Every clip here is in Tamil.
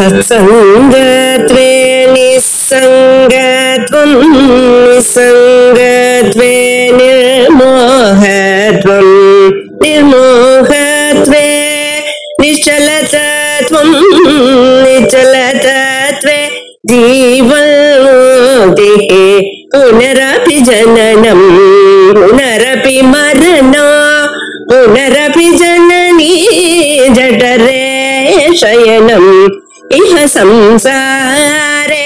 सत्संगत्वे निस्संगत्वं निस्संगत्वे निर्मोहत्वं निर्मोहत्वे निश्चलतत्वं निश्चलतत्वे जीवन्मुक्तिः पुनरपि जननं पुनरपि मरणं पुनरपि जननी जठरे शयनम् इह संसारे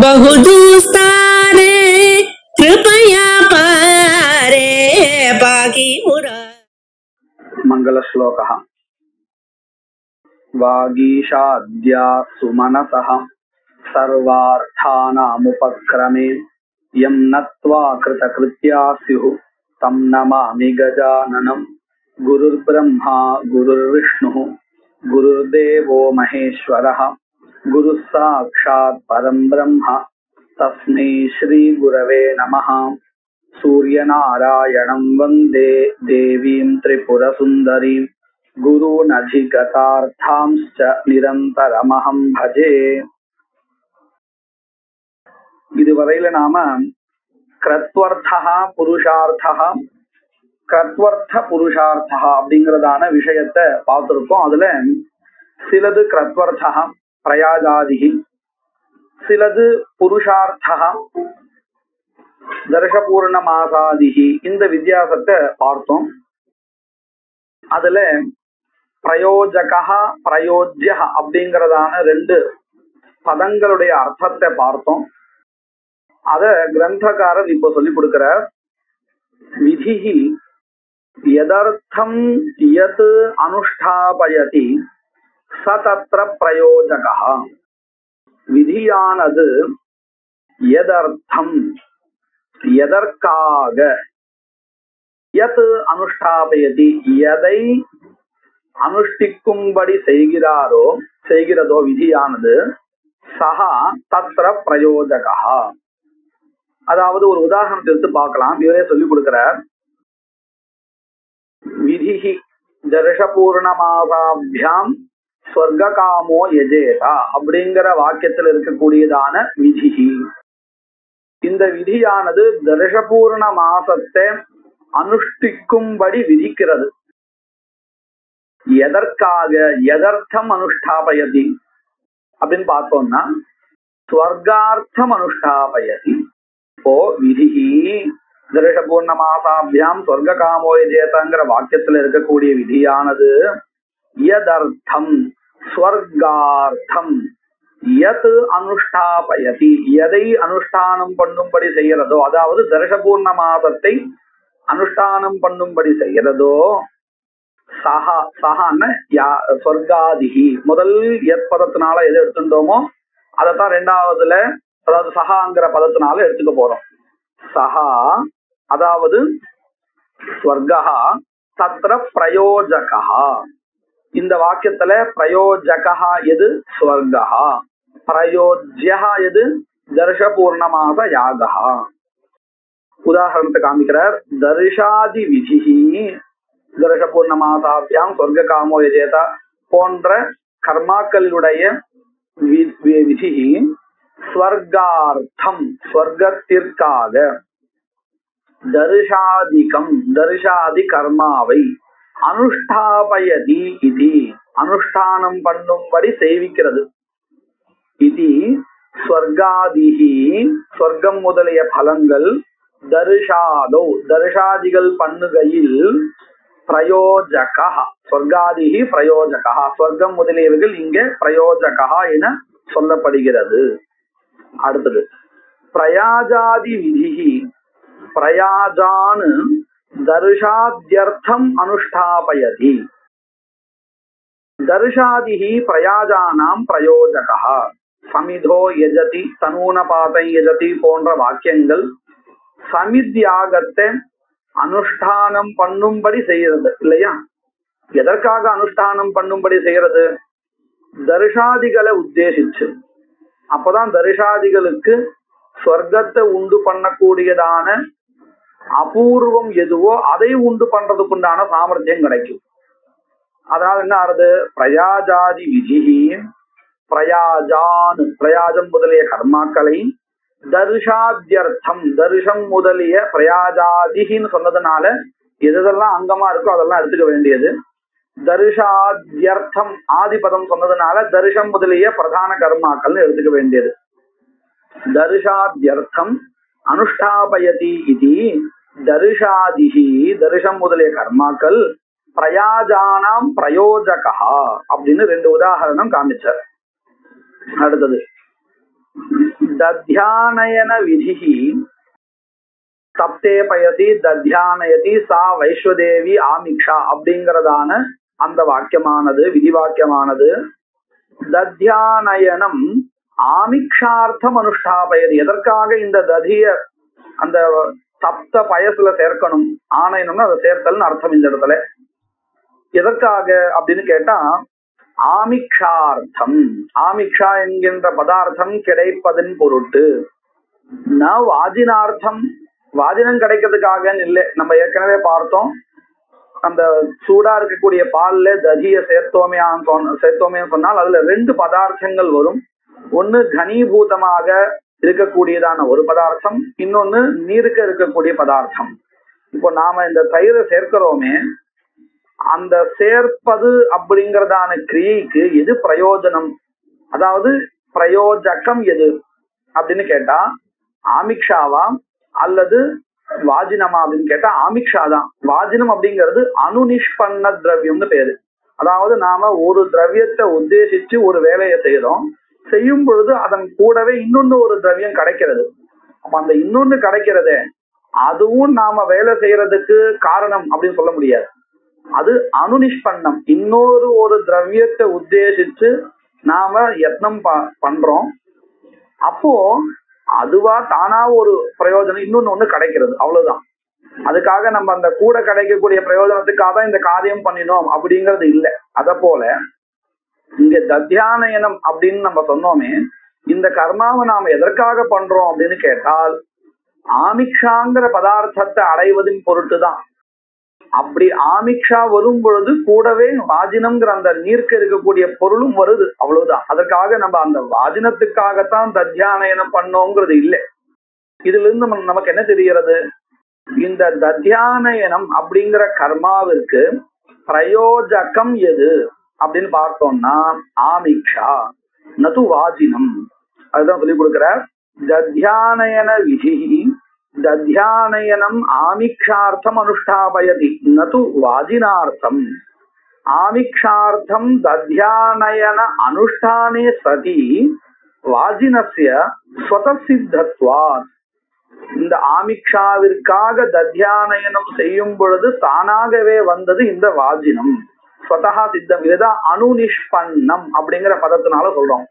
बहुदुस्तारे कृपया पारे पाहि मुरा। मंगल श्लोकः। वागीशाद्या सुमनसः सर्वार्थानामुपक्रमे यं नत्वा कृतकृत्या स्युः तं नमामि गजाननं। गुरुर्ब्रह्मा गुरुर्विष्णुः गुरुर्देवो महेश्वरः गुरुः साक्षात् परं ब्रह्म तस्मै श्री गुरवे नमः। सूर्यनारायणं वन्दे देवीं त्रिपुरसुन्दरीं गुरूनधिगतार्थांश्च निरन्तरमहं भजे। இதுவரையில நாம கிரத்வர்த்தா புருஷார்த்தா கிரத்வர்த்த புருஷார்த்தா அப்படிங்கறதான விஷயத்தை பார்த்திருக்கோம். அதுல சிலது கிரத்வர்த்தா பிரயாஜாதிகி, சிலது புருஷார்த்தா தர்ஷபூர்ண மாசாதிகி, இந்த வித்தியாசத்தை பார்த்தோம். அதுல பிரயோஜகா பிரயோஜ்ய அப்படிங்கறதான ரெண்டு பதங்களுடைய அர்த்தத்தை பார்த்தோம். அத கிரந்தகாரர் இப்ப சொல்லி கொடுக்கிறார். விதிஹி யதர்த்தம் யத் அனுஷ்டாபயதி ச தத்ர பிரயோஜகா. விதியானது யதர்த்தம் எதற்காக, யத் அனுஷ்டாபயதி எதை அனுஷ்டிக்கும்படி செய்கிறதோ விதியானது, சஹா தத்ர பிரயோஜகா. அதாவது ஒரு உதாரணத்தை எடுத்து பார்க்கலாம். இவரே சொல்லிக் கொடுக்கிறார். விதிஹி தர்ஷபூர்ணமாசாபியாம் ஸ்வர்காமோ யஜேதா அப்படிங்கிற வாக்கியத்தில் இருக்கக்கூடியதான விதிஹி. இந்த விதியானது தர்ஷபூர்ண மாசத்தை அனுஷ்டிக்கும்படி விதிக்கிறது. எதற்காக, எதர்த்தம் அனுஷ்டாபயதி அப்படின்னு பார்த்தோம்னா ஸ்வர்கார்த்தம் அனுஷ்டாபயதி. இப்போ விதிஹி தர்ஷபூர்ண மாசாபியாம் ஸ்வர்காமோ யஜேதாங்கிற வாக்கியத்துல இருக்கக்கூடிய விதியானது யதர்த்தம் ஸ்வர்கார்த்தம் யத் அனுஷ்டாபயதி எதை அனுஷ்டானம் பண்ணும்படி செய்கிறதோ, அதாவது தர்ஷபூர்ண மாசத்தை அனுஷ்டானம் பண்ணும்படி செய்கிறதோ, சஹா சஹான்னு ஸ்வர்காதிகி முதல் எத் பதத்தினால எது எடுத்துட்டோமோ அதைத்தான் ரெண்டாவதுல, அதாவது சஹாங்கிற பதத்தினால எடுத்துக்க போறோம். சஹா அதாவது ஸ்வர்கா தத்ர பிரயோஜகா. இந்த வாக்கியத்துல பிரயோஜகா எது ஸ்வர்கா, பிரயோஜ்யா எது தர்ஷபூர்ணமாச யாகா. உதாரணத்தை காமிக்கிறார். தர்ஷாதி விதிஹி தர்ஷபூர்ணமாசாபியாம் ஸ்வர்காமோ யஜேதா போன்ற கர்மாக்களுடைய விதிஹி ஸ்வர்கார்த்தம் ஸ்வர்க்கத்திற்காக, தர்ஷாதிகம் தர்ஷாதி கர்மாவை அனுஷ்டாபயதி இது அனுஷ்டானம் பண்ணும்படி செய்விக்கிறது. இது ஸ்வர்காதிகி ஸ்வர்க்கம் முதலிய பலங்கள் தர்ஷாதோ தர்ஷாதிகள் பண்ணுகையில் பிரயோஜகா ஸ்வர்காதிகி பிரயோஜகா ஸ்வர்க்கம் முதலியவர்கள் இங்கே பிரயோஜகா என சொல்லப்படுகிறது. அடுத்தது பிரயாஜாதி விதிஹி பிரயாஜான் தர்ஷாத்யர்த்தம் அனுஷ்டாபயதி. தர்ஷாதிஹி பிரயாஜானாம் பிரயோஜகா. சமிதோ யஜதி தனூனபாதை யஜதி போன்ற வாக்கியங்கள் சமித் யாகத்தை அனுஷ்டானம் பண்ணும்படி செய்யறது இல்லையா? எதற்காக அனுஷ்டானம் பண்ணும்படி செய்யறது? தர்ஷாதிகளை உத்தேசிச்சு. அப்பதான் தர்ஷாதிகளுக்கு ஸ்வர்க்கத்தை உண்டு பண்ணக்கூடியதான அபூர்வம் எதுவோ அதை உண்டு பண்றதுக்குண்டான சாமர்த்தியம் கிடைக்கும். அதனால என்ன ஆறுது? பிரயாஜாதி விதிஹி பிரயாஜான் பிரயாஜம் முதலிய கர்மாக்களை தர்ஷாத்யர்த்தம் தர்ஷம் முதலிய பிரயாஜாதின்னு சொன்னதுனால எதெல்லாம் அங்கமா இருக்கோ அதெல்லாம் எடுத்துக்க வேண்டியது. தர்ஷாத்யர்த்தம் ஆதிபதம் சொன்னதுனால தர்ஷம் முதலிய பிரதான கர்மாக்கள் எடுத்துக்க வேண்டியது. தர்ஷாத்யர்த்தம் அனுஷ்டாபயதி இது தர்ஷாதிஹி தர்ஷம் முதலிய கர்மாக்கள் பிரயாஜானாம் பிரயோஜகா அப்படின்னு 2 உதாரணம் காமிச்சார். அடுத்தது தத்யானயன விதிஹி தப்தே பயசி தத்யானயதி சா வைஸ்வதேவி ஆமிக்ஷா அப்படிங்கிறதான அந்த வாக்கியமானது விதி வாக்கியமானது தத்யானயனம் ஆமிக்ஷார்த்தம் அனுஷ்டாபயதி. எதற்காக இந்த ததிய அந்த தப்த பயசுல சேர்க்கணும்? ஆனயனம்னு அதை சேர்த்தல்னு அர்த்தம் இந்த இடத்துல. எதற்காக அப்படின்னு கேட்டா ஆமிக்ஷார்த்தம் ஆமிக்ஷா என்கின்ற பதார்த்தம் கிடைப்பதன் பொருட்டு. ந வாஜினார்த்தம் வாஜினம் கிடைக்கிறதுக்காக இல்லை. நம்ம ஏற்கனவே பார்த்தோம் அந்த சூடா இருக்கக்கூடிய பால்ல ததிய சேர்த்தோமே சொன்னால் அதுல 2 பதார்த்தங்கள் வரும். ஒண்ணு கனீபூதமாக இருக்கக்கூடியதான ஒரு பதார்த்தம், இன்னொன்னு நீருக்கு இருக்கக்கூடிய பதார்த்தம். இப்போ நாம இந்த தயிரை சேர்க்கிறோமே, அந்த சேர்ப்பது அப்படிங்கறதான கிரியைக்கு எது பிரயோஜனம், அதாவது பிரயோஜகம் எது அப்படின்னு கேட்டா ஆமிக்ஷாவா அல்லது வாஜினமா அப்படின்னு கேட்டா ஆமிக்ஷா தான். வாஜினம் அப்படிங்கிறது அனுநிஷ்பன்ன திரவியம்னு பேரு. அதாவது நாம ஒரு திரவியத்தை உத்தேசிச்சு ஒரு வேலையை செய்யறோம், செய்யும் பொழுது அதன் கூடவே இன்னொன்னு ஒரு திரவியம் கிடைக்கிறது. அப்ப அந்த இன்னொன்னு கிடைக்கிறதே அதுவும் நாம வேலை செய்யறதுக்கு காரணம் அப்படின்னு சொல்ல முடியாது. அது அனுநிஷ்பன்னம். இன்னொரு ஒரு திரவியத்தை உத்தேசிச்சு நாம யத்னம் பண்றோம், அப்போ அதுவா தானா ஒரு பிரயோஜனம் இன்னொன்னு கிடைக்கிறது, அவ்வளவுதான். அதுக்காக நம்ம அந்த கூட கிடைக்கக்கூடிய பிரயோஜனத்துக்காக தான் இந்த காரியம் பண்ணினோம் அப்படிங்கிறது இல்லை. அத போல இங்க தத்யானயனம் அப்படின்னு நம்ம சொன்னோமே, இந்த கர்மாவை நாம எதற்காக பண்றோம் அப்படின்னு கேட்டால் ஆமிக்ஷாங்கிற பதார்த்தத்தை அடைவதின் பொருட்டு தான். அப்படி ஆமிக்ஷா வரும் பொழுது கூடவே வாஜினம்ங்கிற அந்த நீர்க்க இருக்கக்கூடிய பொருளும் வருது, அவ்வளவுதான். அதற்காக நம்ம அந்த வாஜினத்துக்காகத்தான் தத்யானயனம் பண்ணோங்கிறது இல்லை. இதுல இருந்து நமக்கு என்ன தெரிகிறது? இந்த தத்யானயனம் அப்படிங்கிற கர்மாவிற்கு பிரயோஜகம் எது அப்படின்னு பார்த்தோம்னா ஆமிக்ஷா நது வாஜினம். அதுதான் சொல்லி கொடுக்கிறார். தத்யானயன விதி தத்யானயனம் ஆமிக்ஷார்த்தம் அனுஷ்டாபயதி நது வாஜினார்த்தம். ஆமிக்ஷார்த்தம் தத்யானயன அனுஷ்டானே சதி வாஜினஸ்ய ஸ்வதசித்தத்வாத். இந்த ஆமிக்ஷாவிற்காக தத்யானயனம் செய்யும் பொழுது தானாகவே வந்தது இந்த வாஜினம், ஸ்வதஹா சித்தம். இதுதான் அனுநிஷ்பன்னம் அப்படிங்கிற பதத்தினால சொல்றோம்.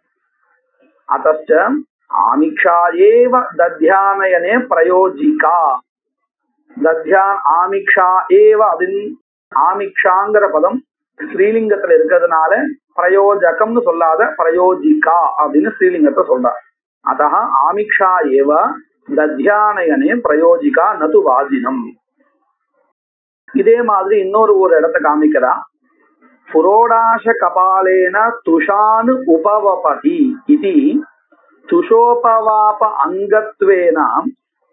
அத்தச்ச ஆமிக்ஷா ஏவ தத்யானயனே பிரயோஜிகா. ஆமிக்ஷா ஏவ அப்படின்னு ஆமிக்ஷாங்கிற பதம் ஸ்ரீலிங்கத்துல இருக்கிறதுனால பிரயோஜகம்னு சொல்லாத பிரயோஜிகா அப்படின்னு ஸ்ரீலிங்கத்தை சொல்றார். அத ஆமிக்ஷா ஏவ தத்யானயனே பிரயோஜிகா நது வாஜினம். இதே மாதிரி இன்னொரு இடத்தை காமிக்கிறா. புரோடாச கபாலேன துஷானு உபவபதி இதி துஷோபவாப அங்கத்வேன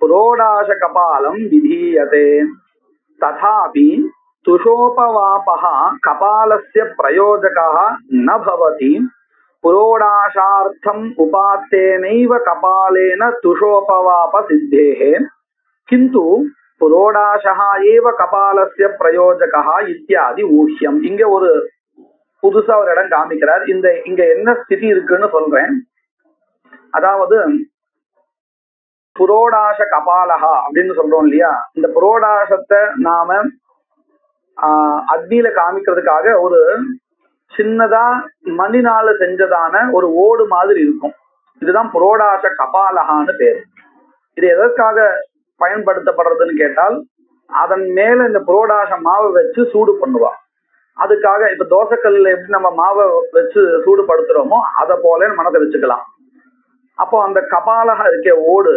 புரோடாச கபாலம் விதீயதே. ததாபி துஷோபவாபஹ கபாலஸ்ய பிரயோஜகः ந பவதி. புரோடாசார்த்தம் உபாத்தேனைவ கபாலேன துஷோபவாப சித்தேஹே கிந்து புரோடாசஹ ஏவ கபாலஸ்ய பிரயோஜகः இத்தியாதி ஊஹ்யம். இங்க ஒரு புதுசா ஒரு இடம் காமிக்கிறார். இங்க என்ன ஸ்திதி இருக்குன்னு சொல்றேன். அதாவது புரோடாச கபாலஹா அப்படின்னு சொல்றோம் இல்லையா, இந்த புரோடாசத்தை நாம அக்னியில காமிக்கிறதுக்காக ஒரு சின்னதா மண்ணினால செஞ்சதான ஒரு ஓடு மாதிரி இருக்கும். இதுதான் புரோடாச கபாலஹான்னு பேரு. இது எதற்காக பயன்படுத்தப்படுறதுன்னு கேட்டால் அதன் மேல இந்த புரோடாச மாவை வச்சு சூடு பண்ணுவா. அதுக்காக இப்ப தோசைக்கல்ல எப்படி நம்ம மாவை வச்சு சூடுபடுத்துறோமோ அதை போல மனதை வச்சுக்கலாம். அப்போ அந்த கபாலகா இருக்க ஓடு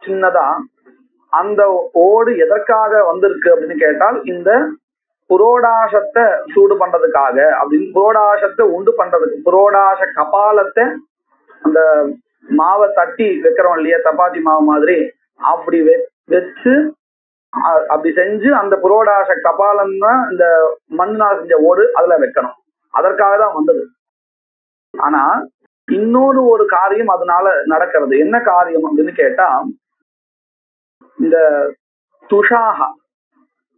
சின்னதா, அந்த ஓடு எதற்காக வந்திருக்கு அப்படின்னு கேட்டால் இந்த புரோடாசத்தை சூடு பண்றதுக்காக அப்படின்னு புரோடாசத்தை உண்டு பண்றதுக்கு புரோடாச கபாலத்தை அந்த மாவை தட்டி வைக்கிறோம் இல்லையா, சப்பாத்தி மாவு மாதிரி, அப்படி வச்சு அப்படி செஞ்சு அந்த புரோடாச கபாலம் தான் இந்த மண்ணால் செஞ்ச ஓடு அதுல வைக்கணும். அதற்காக தான் வந்தது. ஆனா இன்னொரு ஒரு காரியம் அதனால நடக்கிறது. என்ன காரியம் அப்படின்னு கேட்டா, இந்த துஷாகா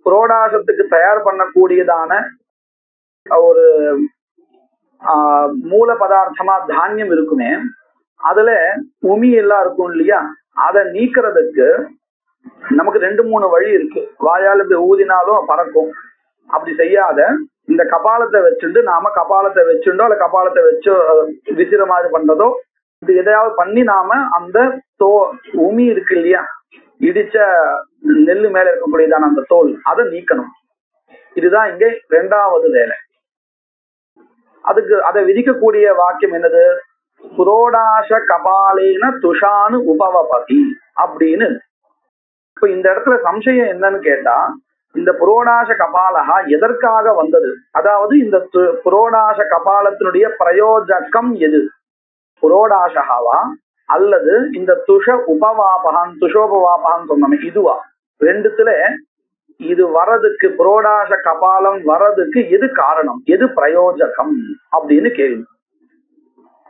புரோடாசத்துக்கு தயார் பண்ணக்கூடியதான ஒரு மூல பதார்த்தமா தானியம் இருக்குமே, அதுல உமி எல்லாம் இருக்கும் இல்லையா, அதை நீக்கிறதுக்கு நமக்கு 2-3 வழி இருக்கு. வாயால் இப்படி ஊதினாலும் பறக்கும். அப்படி செய்யாத இந்த கபாலத்தை வச்சுட்டு நாம கபாலத்தை வச்சுட்டோ அல்ல கபாலத்தை வச்சோ விசிற மாதிரி பண்றதோ இது எதையாவது பண்ணி நாம அந்த உமி இருக்கு இல்லையா, இடிச்ச நெல்லு மேல இருக்கக்கூடியதான அந்த தோல் அதை நீக்கணும். இதுதான் இங்க 2வது வேலை. அதுக்கு அதை விதிக்கக்கூடிய வாக்கியம் என்னது? புரோடாச கபாலேன துஷானு உபவபதி அப்படின்னு. இப்ப இந்த இடத்துல சம்சயம் என்னன்னு கேட்டா, இந்த புரோடாச கபாலகா எதற்காக வந்தது? அதாவது இந்த புரோடாச கபாலத்தினுடைய பிரயோஜகம் எது? புரோடாசகாவா அல்லது இந்த துஷ உபவாபகான் துஷோபவாபகான் சொன்னோமே இதுவா? 2த்துல இது வரதுக்கு புரோடாச கபாலம் வரதுக்கு எது காரணம், எது பிரயோஜகம் அப்படின்னு கேள்வி.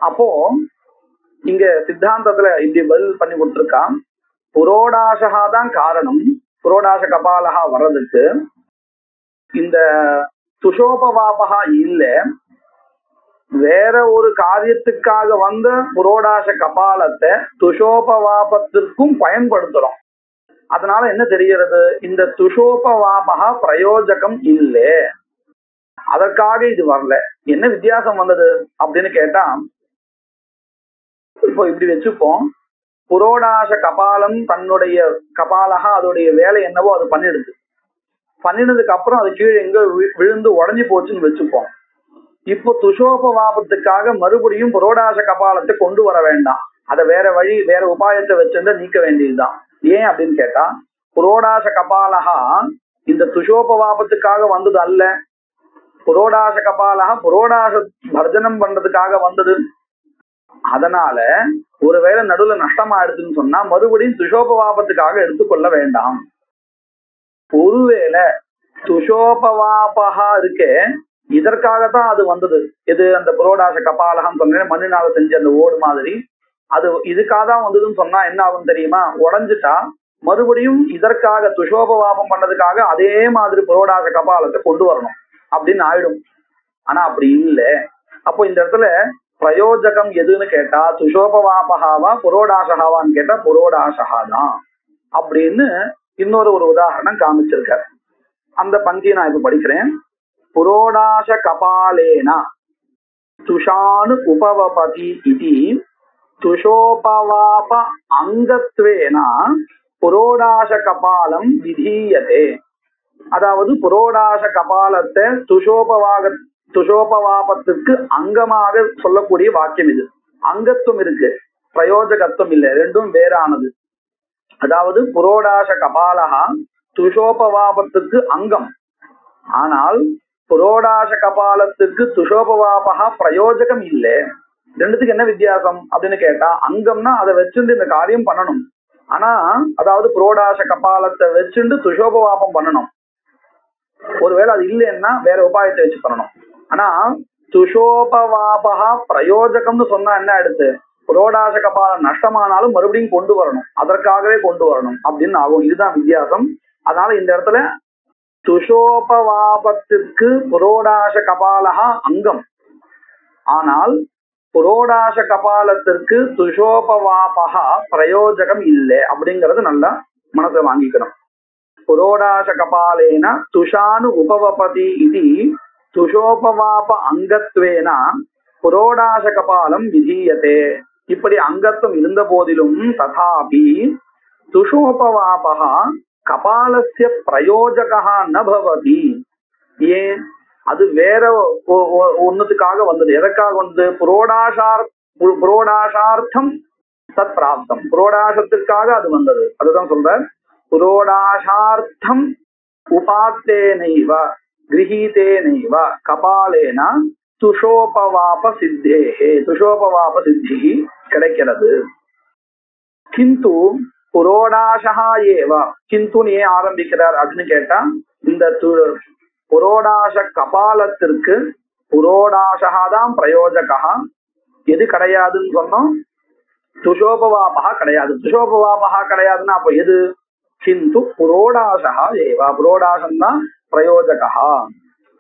அப்போ இங்க சித்தாந்தத்துல இப்படி பதில் பண்ணி கொடுத்திருக்கான். புரோடாசகா தான் காரணம் புரோடாச கபாலகா வர்றதுக்கு. இந்த துஷோபவாபகா இல்ல, வேற ஒரு காரியத்துக்காக வந்த புரோடாச கபாலத்தை துஷோபவாபத்திற்கும் பயன்படுத்துறோம். அதனால என்ன தெரிகிறது? இந்த துஷோபவாபகா பிரயோஜகம் இல்லை, அதற்காக இது வரல. என்ன வித்தியாசம் வந்தது அப்படின்னு கேட்டா, இப்போ இப்படி வச்சுப்போம், புரோடாச கபாலம் தன்னுடைய கபாலகா அதோடைய வேலை என்னவோ அது பண்ணினதுக்கு அப்புறம் அது கீழே எங்க விழுந்து உடஞ்சி போச்சுன்னு வச்சுப்போம். இப்போ துஷோபவாபத்துக்காக மறுபடியும் புரோடாச கபாலத்தை கொண்டு வர வேண்டாம், அதை வேற வழி வேற உபாயத்தை வச்சிருந்தா நீக்க வேண்டியதுதான். ஏன் அப்படின்னு கேட்டா, புரோடாச கபாலகா இந்த துஷோபவாபத்துக்காக வந்தது அல்ல, புரோடாச கபாலகா புரோடாச பர்ஜனம் பண்றதுக்காக வந்தது. அதனால ஒருவேளை நடுவுல நஷ்டமாயிடுதுன்னு சொன்னா மறுபடியும் துஷோபவாபத்துக்காக எடுத்துக்கொள்ள வேண்டாம். ஒருவேளை துஷோபவாபகா இருக்கே இதற்காகத்தான் அது வந்தது. இது அந்த புரோடாச கபாலகம் சொன்ன மண்ணினால செஞ்ச அந்த ஓடு மாதிரி, அது இதுக்காக தான் வந்ததுன்னு சொன்னா என்ன ஆகும் தெரியுமா? உடஞ்சிட்டா மறுபடியும் இதற்காக துஷோபவாபம் பண்ணதுக்காக அதே மாதிரி புரோடாச கபாலத்தை கொண்டு வரணும் அப்படின்னு ஆயிடும். ஆனா அப்படி இல்லை. அப்போ இந்த இடத்துல பிரயோஜகம் எதுன்னு கேட்டா துஷோபவாபகாவா புரோடாசகாவான்னு கேட்டா புரோடாசகா தான் அப்படின்னு இன்னொரு உதாரணம் காமிச்சிருக்காரு. அந்த பங்கியை நான் இப்ப படிக்கிறேன். புரோடாச கபாலேனா துஷானு உபவபதி இதி துஷோபவாப அங்கத்வேனா புரோடாச கபாலம் விதீயதே. அதாவது புரோடாச கபாலத்தை துஷோபவாபத்துக்கு அங்கமாக சொல்லக்கூடிய வாக்கியம் இது. அங்கத்துவம் இருக்கு, பிரயோஜகத்துவம் இல்லை, ரெண்டும் வேறானது. அதாவது புரோடாச கபாலகா துஷோபவாபத்துக்கு அங்கம், ஆனால் புரோடாச கபாலத்துக்கு துஷோபவாபகா பிரயோஜகம் இல்லை. ரெண்டுத்துக்கு என்ன வித்தியாசம் அப்படின்னு கேட்டா, அங்கம்னா அதை வச்சுட்டு இந்த காரியம் பண்ணணும், ஆனா அதாவது புரோடாச கபாலத்தை வச்சுட்டு துஷோபவாபம் பண்ணணும். ஒருவேளை அது இல்லைன்னா வேற உபாயத்தை வச்சு பண்ணணும். ஆனா துஷோபவாபகா பிரயோஜகம்னு சொன்னா என்ன ஆயிடுச்சு? புரோடாச கபாலம் நஷ்டமானாலும் மறுபடியும் கொண்டு வரணும், அதற்காகவே கொண்டு வரணும் அப்படின்னு ஆகும். இதுதான் வித்தியாசம். அதனால இந்த இடத்துல துஷோபவாபத்திற்கு புரோடாச கபாலகா அங்கம், ஆனால் புரோடாச கபாலத்திற்கு துஷோபவாபகா பிரயோஜகம் இல்லை அப்படிங்கறது நல்லா மனசுல வாங்கிக்கணும். புரோடாச கபாலேன துஷானு உபவபதி இது துஷோபவாப அங்கத்வேனா புரோடாச கபாலம் விதீயதே. இப்படி அங்கத்துவம் இருந்த போதிலும் ததாபி துஷோபவாபகா கபாலஸ்ய பிரயோஜகா ந பவதி. ஏன்? அது வேற ஒன்னுத்துக்காக வந்தது. எதற்காக வந்தது? புரோடாசார்த்தம் தத் பிராப்தம், புரோடாசத்திற்காக அது வந்தது. அதுதான் சொல்ற, புரோடாசார்த்தம் உபாத்தேனைவ கிரஹீதேனைவ கபாலேன துஷோபவாப சித்தேஹே துஷோபவாப சித்தி கிடைக்கிறது. கிந்து புரோடாசா ஏவ கிந்து ஏன் ஆரம்பிக்கிறார் அப்படின்னு கேட்டா இந்த புரோடாச கபாலத்திற்கு புரோடாசகாதான் பிரயோஜகா. எது கிடையாதுன்னு சொன்னோம்? துஷோபவாபா கிடையாது. துஷோபவாபா கிடையாதுன்னா அப்ப எது? கிந்து புரோடாசா ஏவா புரோடாசம் தான் பிரயோஜகா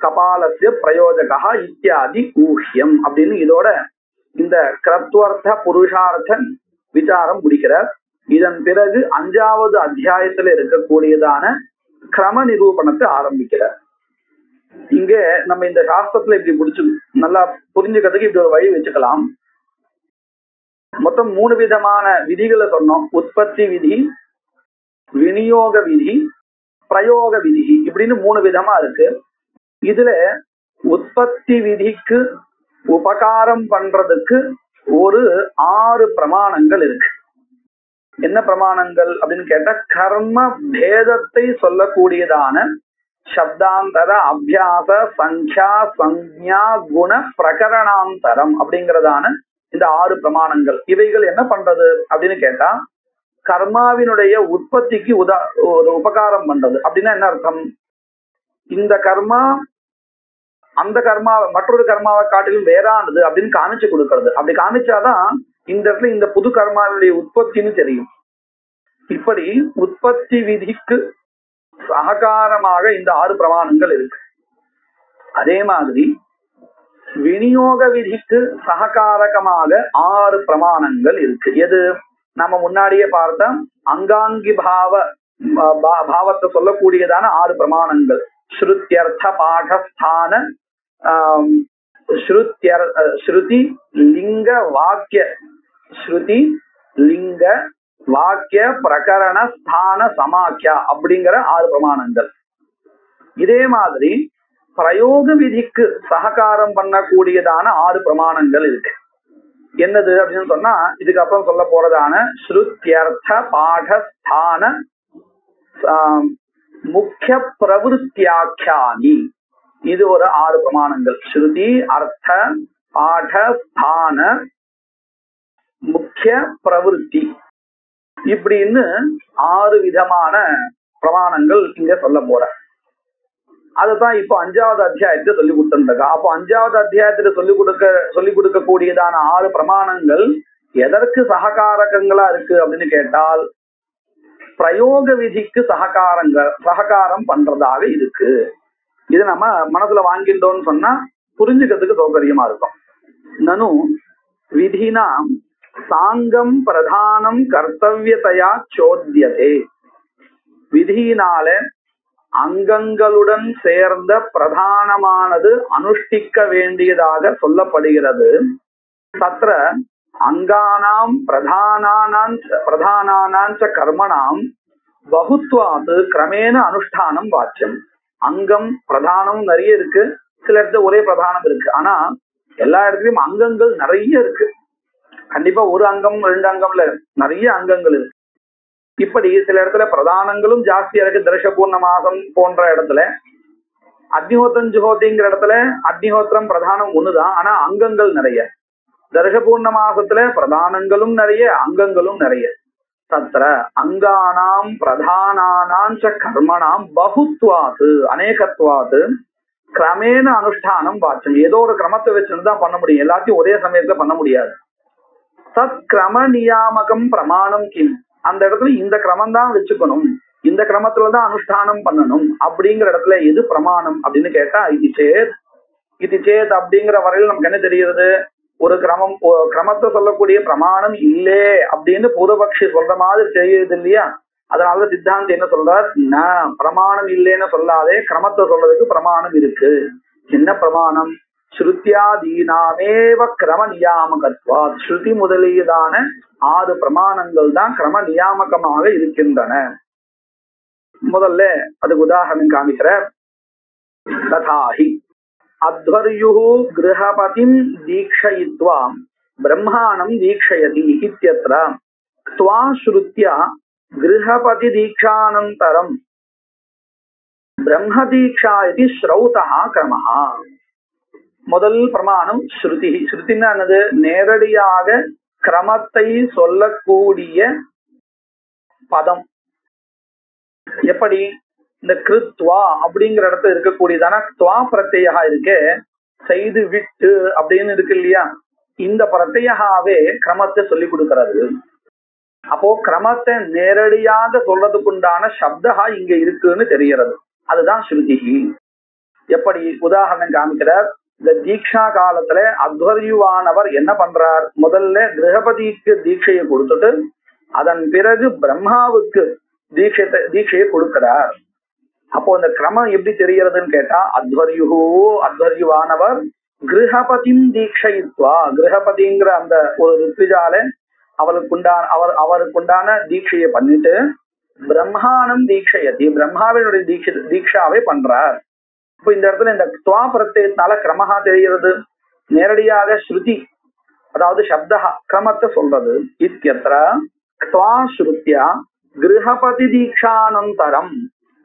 கபாலஸ்ய பிரயோஜகா இத்தியாதி ஊஹ்யம் அப்படின்னு இதோட இந்த கிரத்வர்த்த புருஷார்த்த விசாரம் முடிக்கிறார். இதன் பிறகு 5வது அத்தியாயத்துல இருக்கக்கூடியதான கிரம நிரூபணத்தை ஆரம்பிக்கிறார். இங்க நம்ம இந்த சாஸ்திரத்துல இப்படி புடிச்சு நல்லா புரிஞ்சுக்கிறதுக்கு இப்படி ஒரு வழி வச்சுக்கலாம். மொத்தம் 3 விதமான விதிகளை சொன்னோம். உற்பத்தி விதி, விநியோக விதி, பிரயோக விதி இப்படின்னு 3 விதமா இருக்கு. இதுல உற்பத்தி விதிக்கு உபகாரம் பண்றதுக்கு ஒரு 6 பிரமாணங்கள் இருக்கு. என்ன பிரமாணங்கள் அப்படின்னு கேட்டா கர்ம பேதத்தை சொல்லக்கூடியதான சப்தாந்தர அபியாச சங்கியா சஞ்ஞா குண பிரகரணாந்தரம் அப்படிங்கிறதான இந்த 6 பிரமாணங்கள். இவைகள் என்ன பண்றது அப்படின்னு கேட்டா கர்மாவினுடைய உற்பத்திக்கு ஒரு உபகாரம் பண்றது. அப்படின்னா என்ன அர்த்தம்? இந்த கர்மா அந்த கர்மா மற்றொரு கர்மாவை காட்டிலும் வேறானது அப்படின்னு காமிச்சு கொடுக்கறது. அப்படி காமிச்சாதான் இந்த இடத்துல இந்த புது கர்மாவினுடைய உற்பத்தின்னு தெரியும். இப்படி உற்பத்தி விதிக்கு சககாரமாக இந்த 6 பிரமாணங்கள் இருக்கு. அதே மாதிரி விநியோக விதிக்கு சககாரகமாக 6 பிரமாணங்கள் இருக்கு. எது? நம்ம முன்னாடியே பார்த்த அங்காங்கி பாவத்தை சொல்லக்கூடியதான 6 பிரமாணங்கள். ஸ்ருத்யர்த்த பாடஸ்தான ஸ்ருதி லிங்க வாக்கிய ஸ்ருதி லிங்க வாக்கிய பிரகரண ஸ்தான சமாக்கியா அப்படிங்கிற 6 பிரமாணங்கள். இதே மாதிரி பிரயோக விதிக்கு சககாரம் பண்ணக்கூடியதான 6 பிரமாணங்கள் இருக்கு. என்னது அப்படின்னு சொன்னா இதுக்கப்புறம் சொல்ல போறதான ஸ்ருத்யர்த்த பாடஸ்தான முக்கிய பிரவருத்தியாக்கியானி இது ஒரு 6 பிரமாணங்கள். ஸ்ருதி அர்த்த பாட ஸ்தான முக்கிய பிரவருத்தி இப்படின்னு 6 விதமான பிரமாணங்கள் இங்க சொல்ல போற. அதுதான் இப்போ 5வது அத்தியாயத்துல சொல்லி கொடுத்திருந்தாங்க. அப்போ 5வது அத்தியாயத்துல சொல்லி கொடுக்கக்கூடியதான 6 பிரமாணங்கள் எதற்கு சககாரகங்களா இருக்கு அப்படின்னு கேட்டால் பிரயோக விதிக்கு சககாரம் பண்றதாக இருக்கு. இது நம்ம மனசுல வாங்கிட்டோம்னு சொன்னா புரிஞ்சுக்கிறதுக்கு சௌகரியமா இருக்கும். நனு விதினா சாங்கம் பிரதானம் கர்த்தவியதையா சோத்யதே. விதியினால அங்கங்களுடன் சேர்ந்த பிரதானமானது அனுஷ்டிக்க வேண்டியதாக சொல்லப்படுகிறது. தத்ர அங்கானாம் பிரதானானாஞ்ச கர்மணாம் பகுத்வாத் கிரமேண அனுஷ்டானம் வாச்சியம். அங்கம் பிரதானம் நிறைய இருக்கு. சில இடத்துல ஒரே பிரதானம் இருக்கு. ஆனா எல்லா இடத்துலயும் அங்கங்கள் நிறைய இருக்கு. கண்டிப்பா ஒரு அங்கம் 2 அங்கம்ல நிறைய அங்கங்கள் இருக்கு. இப்படி சில இடத்துல பிரதானங்களும் ஜாஸ்தியா இருக்கு. தர்ஷபூர்ண மாசம் போன்ற இடத்துல அக்னிஹோத்திரம் ஜுஹோதிங்கிற இடத்துல அக்னிஹோத்திரம் பிரதானம் ஒண்ணுதான். ஆனா அங்கங்கள் நிறைய. தர்ஷபூர்ண மாசத்துல பிரதானங்களும் நிறைய அங்கங்களும் நிறைய. தத்ர அங்கானாம் பிரதானானாஞ்ச கர்மணாம் பகுத்வாத்து அநேகத்வாத்து கிரமேண அனுஷ்டானம் வாச்சம். ஏதோ ஒரு கிரமத்தை வச்சுதான் பண்ண முடியும். எல்லாத்தையும் ஒரே சமயத்துல பண்ண முடியாது. தத் கிரம நியாமகம் பிரமாணம் கிம். அந்த இடத்துல இந்த கிரமம் தான் வச்சுக்கணும், இந்த கிரமத்துலதான் அனுஷ்டானம் பண்ணணும் அப்படிங்கிற இடத்துல எது பிரமாணம் அப்படின்னு கேட்டா இது சேத் அப்படிங்கிற வரையில் நமக்கு என்ன தெரிகிறது? ஒரு கிரமத்தை சொல்லக்கூடிய பிரமாணம் இல்லே அப்படின்னு பூர்வபக்ஷி சொல்ற மாதிரி தெரியுது இல்லையா? அதனால சித்தாந்தி என்ன சொல்றார்? பிரமாணம் இல்லைன்னு சொல்லாதே, கிரமத்தை சொல்றதுக்கு பிரமாணம் இருக்கு. என்ன பிரமாணம்? ஸ்ருத்தியாதீனாமேவ கிரம நியாமகத்வா. ஸ்ருதி முதலியதான 6 பிரமாணங்கள் தான் கிரம நியாமகமாக இருக்கின்றன. முதல்ல அதுக்கு உதாரணம் காமிக்கிற ததாஹி அத்வர்யுஹு கிரஹபதிம் தீக்ஷயித்வா பிரம்மாணம் தீக்ஷயதி இத்யத்ர த்வா ஸ்ருத்யா கிரஹபதி தீக்ஷானந்தரம் பிரம்ம தீக்ஷா இது ஸ்ரௌதா கிரமஹா. முதல் பிரமாணம் ஸ்ருதி. ஸ்ருதின்னா என்னது? நேரடியாக கிரமத்தை சொல்லக்கூடிய பதம். எப்படி? இந்த கிருத்வா அப்படிங்கிற இடத்துல இருக்கக்கூடியதான துவா பிரத்யா இருக்கு, செய்து விட்டு அப்படின்னு இருக்கு இல்லையா? இந்த பிரத்யாவே கிரமத்தை சொல்லி கொடுக்கிறது. அப்போ கிரமத்தை நேரடியாக சொல்றதுக்குண்டான சப்தா இங்க இருக்குன்னு தெரிகிறது. அதுதான் ஸ்ருதி. எப்படி? உதாரணம் காமிக்கிறார். இந்த தீக்ஷா காலத்துல அத்வர்யுவானவர் என்ன பண்றார்? முதல்ல கிரகபதிக்கு தீட்சையை கொடுத்துட்டு அதன் பிறகு பிரம்மாவுக்கு தீட்சையை கொடுக்கிறார். அப்போ இந்த கிரமம் எப்படி தெரிகிறதுன்னு கேட்டா, அத்வர்யுவானவர் கிரகபதியும் தீட்சைத்வா, கிரகபதிங்கிற அந்த ஒரு ருத்விஜால அவருக்குண்டான தீட்சையை பண்ணிட்டு பிரம்மானம் தீட்சையதி, பிரம்மாவினுடைய தீட்சாவை பண்றார். இப்ப இந்த இடத்துல இந்த துவா பிரத்யத்தினால கிரமஹா தெரிகிறது. நேரடியாக ஸ்ருதி அதாவது சப்தா கிரமத்தை சொல்றது. இத்தியத்ர துவா ஸ்ருத்யா கிரகபதி தீட்சானந்தரம்.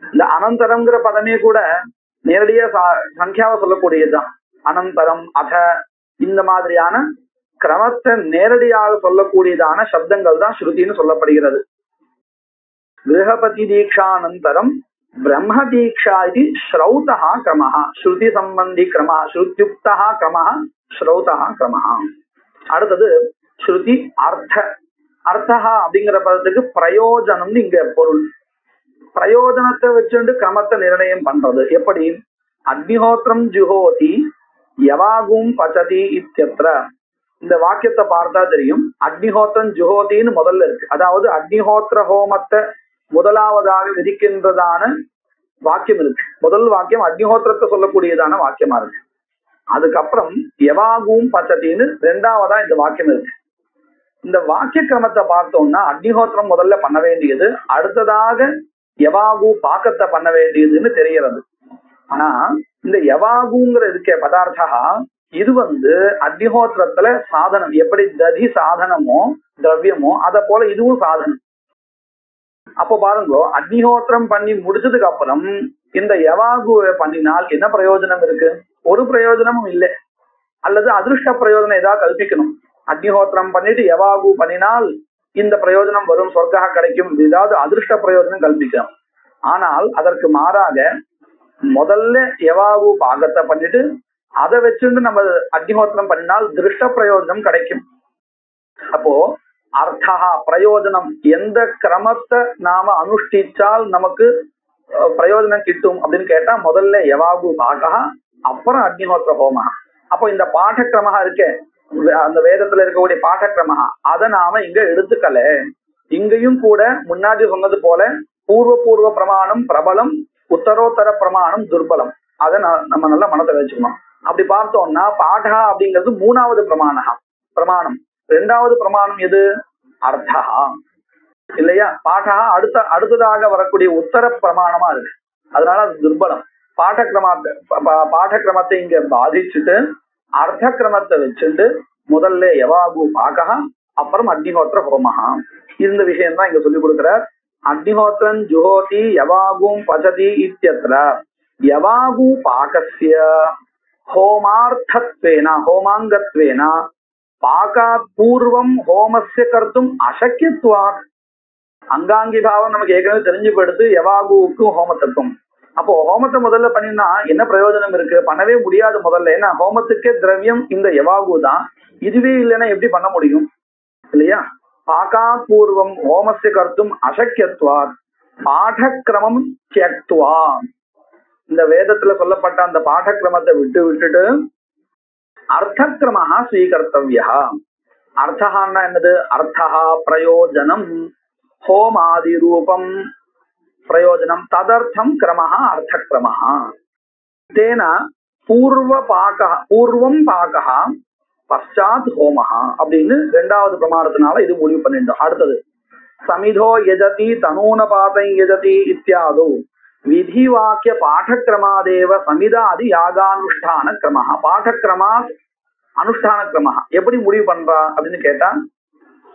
இந்த அனந்தரம்ங்கிற பதமே கூட நேரடியா சங்கியாவை சொல்லக்கூடியதுதான். அனந்தரம் அத இந்த மாதிரியான கிரமத்தை நேரடியாக சொல்லக்கூடியதான சப்தங்கள் தான் ஸ்ருதின்னு சொல்லப்படுகிறது. கிரகபதி தீட்சானந்தரம் பிரம்ம தீட்சா இது ஸ்ரௌதா கிரமஹா. ஸ்ருதி சம்பந்தி கிரமஹா, ஸ்ருத்யுக்தா கிரமஹா, ஸ்ரௌதா கிரமஹா. அடுத்தது ஸ்ருதி அர்த்த. அர்த்தஹா அப்படிங்கிற பதத்துக்கு பிரயோஜனம்னு இங்க பொருள். பிரயோஜனத்தை வச்சுட்டு கிரமத்தை நிர்ணயம் பண்றது. எப்படி? அக்னிஹோத்திரம் ஜுஹோதி யவாகும் பச்சதி இத்தியத்ர. இந்த வாக்கியத்தை பார்த்தா தெரியும். அக்னிஹோத்திரம் ஜுஹோதின்னு முதல்ல இருக்கு. அதாவது அக்னிஹோத்திர ஹோமத்தை முதலாவதாக விதிக்கின்றதான வாக்கியம் இருக்கு. முதல் வாக்கியம் அக்னிஹோத்திரத்தை சொல்லக்கூடியதான வாக்கியமா இருக்கு. அதுக்கப்புறம் யவாகும் பச்சதின்னு ரெண்டாவதா இந்த வாக்கியம் இருக்கு. இந்த வாக்கிய கிரமத்தை பார்த்தோம்னா அக்னிஹோத்திரம் முதல்ல பண்ண வேண்டியது, அடுத்ததாக யவாகு பாக்கத்தை பண்ண வேண்டியதுன்னு தெரிகிறது. ஆனா இந்த யவாகுங்கிற இருக்கே பதார்த்தா, இது அக்னிஹோத்திரத்துல சாதனம். எப்படி ததி சாதனமோ திரவியமோ அத போல இதுவும் சாதனம். அப்போ பாருங்க, அக்னிஹோத்திரம் பண்ணி முடிச்சதுக்கு அப்புறம் இந்த யவாகுவை பண்ணினால் என்ன பிரயோஜனம் இருக்கு? ஒரு பிரயோஜனமும் இல்லை. அல்லது அதிருஷ்ட பிரயோஜனம் ஏதாவது கல்பிக்கணும். அக்னிஹோத்திரம் பண்ணிட்டு யவாகு பண்ணினால் இந்த பிரயோஜனம் வரும், சொர்க்கா கிடைக்கும், ஏதாவது அதிருஷ்ட பிரயோஜனம் கல்பிக்கணும். ஆனால் அதற்கு மாறாக முதல்ல யவாகு பாகத்தை பண்ணிட்டு அதை வச்சுட்டு நம்ம அக்னிஹோத்திரம் பண்ணினால் திருஷ்ட பிரயோஜனம் கிடைக்கும். அப்போ அர்த்தா பிரயோஜனம், எந்த கிரமத்தை நாம அனுஷ்டிச்சால் நமக்கு பிரயோஜனம் கிட்டும் அப்படின்னு கேட்டா முதல்ல யவாகு பாகா, அப்புறம் அக்னிஹோத்திர ஹோமா. அப்போ இந்த பாடக்கிரமஹா இருக்கே, அந்த வேதத்துல இருக்கக்கூடிய பாடக்கிரமஹா, அதை நாம இங்க எடுத்துக்கல. இங்கேயும் கூட முன்னாடி சொன்னது போல பூர்வ பிரமாணம் பிரபலம், உத்தரோத்தர பிரமாணம் துர்பலம். அதை நம்ம நல்லா மனதில் வச்சுக்கணும். அப்படி பார்த்தோம்னா பாடா அப்படிங்கிறது மூணாவது பிரமாணம். ரெண்டாவது பிரமாணம் எது? அர்த்தா இல்லையா? பாடா அடுத்ததாக வரக்கூடிய உத்தர பிரமாணமா இருக்கு. அதனால அது துர்பலம். பாடக்கிரமத்தை இங்க பாதிச்சுட்டு அர்த்த கிரமத்தை வச்சுட்டு முதல்ல யவாகு பாகா, அப்புறம் அக்னிஹோத்திர ஹோமஹா. இந்த விஷயம் தான் இங்க சொல்லி கொடுக்கிறார். அக்னிஹோத்திரம் ஜுஹோதி யவாகும் பச்சதி இத்தியத்ர யவாகு பாகஸ்ய ஹோமார்த்தத்வேன ஹோமாங்கத்வேன பாகாத் பூர்வம் ஹோமஸ்ய கர்த்தும் அசக்கியத்வாத். அங்காங்கி பாவம் நமக்கு ஏற்கனவே தெரிஞ்சு போயிடுது யவாகுவுக்கும் ஹோமத்துக்கும். அப்போ ஹோமத்தை முதல்ல பண்ணினா என்ன பிரயோஜனம் இருக்கு? பண்ணவே முடியாது முதல்ல. ஏன்னா ஹோமத்துக்கே திரவியம் இந்த யவாகு தான். இதுவே இல்லைன்னா எப்படி பண்ண முடியும் இல்லையா? பாகாத் பூர்வம் ஹோமஸ்ய கர்த்தும் அசக்கியத்வாத் பாடக்கிரமம் தியக்த்வா. இந்த வேதத்துல சொல்லப்பட்ட அந்த பாடக்கிரமத்தை விட்டுட்டு அர்த்தக்கிரமஹா ஸ்வீகர்த்தவ்யா. அர்த்தஹான்னா என்னது? அர்த்தஹா பிரயோஜனம், ஹோமாதி ரூபம் பிரயோஜனம், ததர்த்தம் கிரமஹா அர்த்தக்கிரமஹா. தேன பூர்வம் பாகஹா பஷாத் ஹோமஹா அப்படின்னு ரெண்டாவது பிரமாணத்தினால இது முடிவு பண்ணிட்டோம். அடுத்தது சமிதோ யஜதி தனூனபாதை யஜதி இத்தியாதோ விதி வாக்கிய பாடக்கிரமாதேவ சமிதாதி யாகானுஷ்டான கிரமஹா. பாடக்கிரமாத் அனுஷ்டான கிரமஹா எப்படி முடிவு பண்றா அப்படின்னு கேட்டா,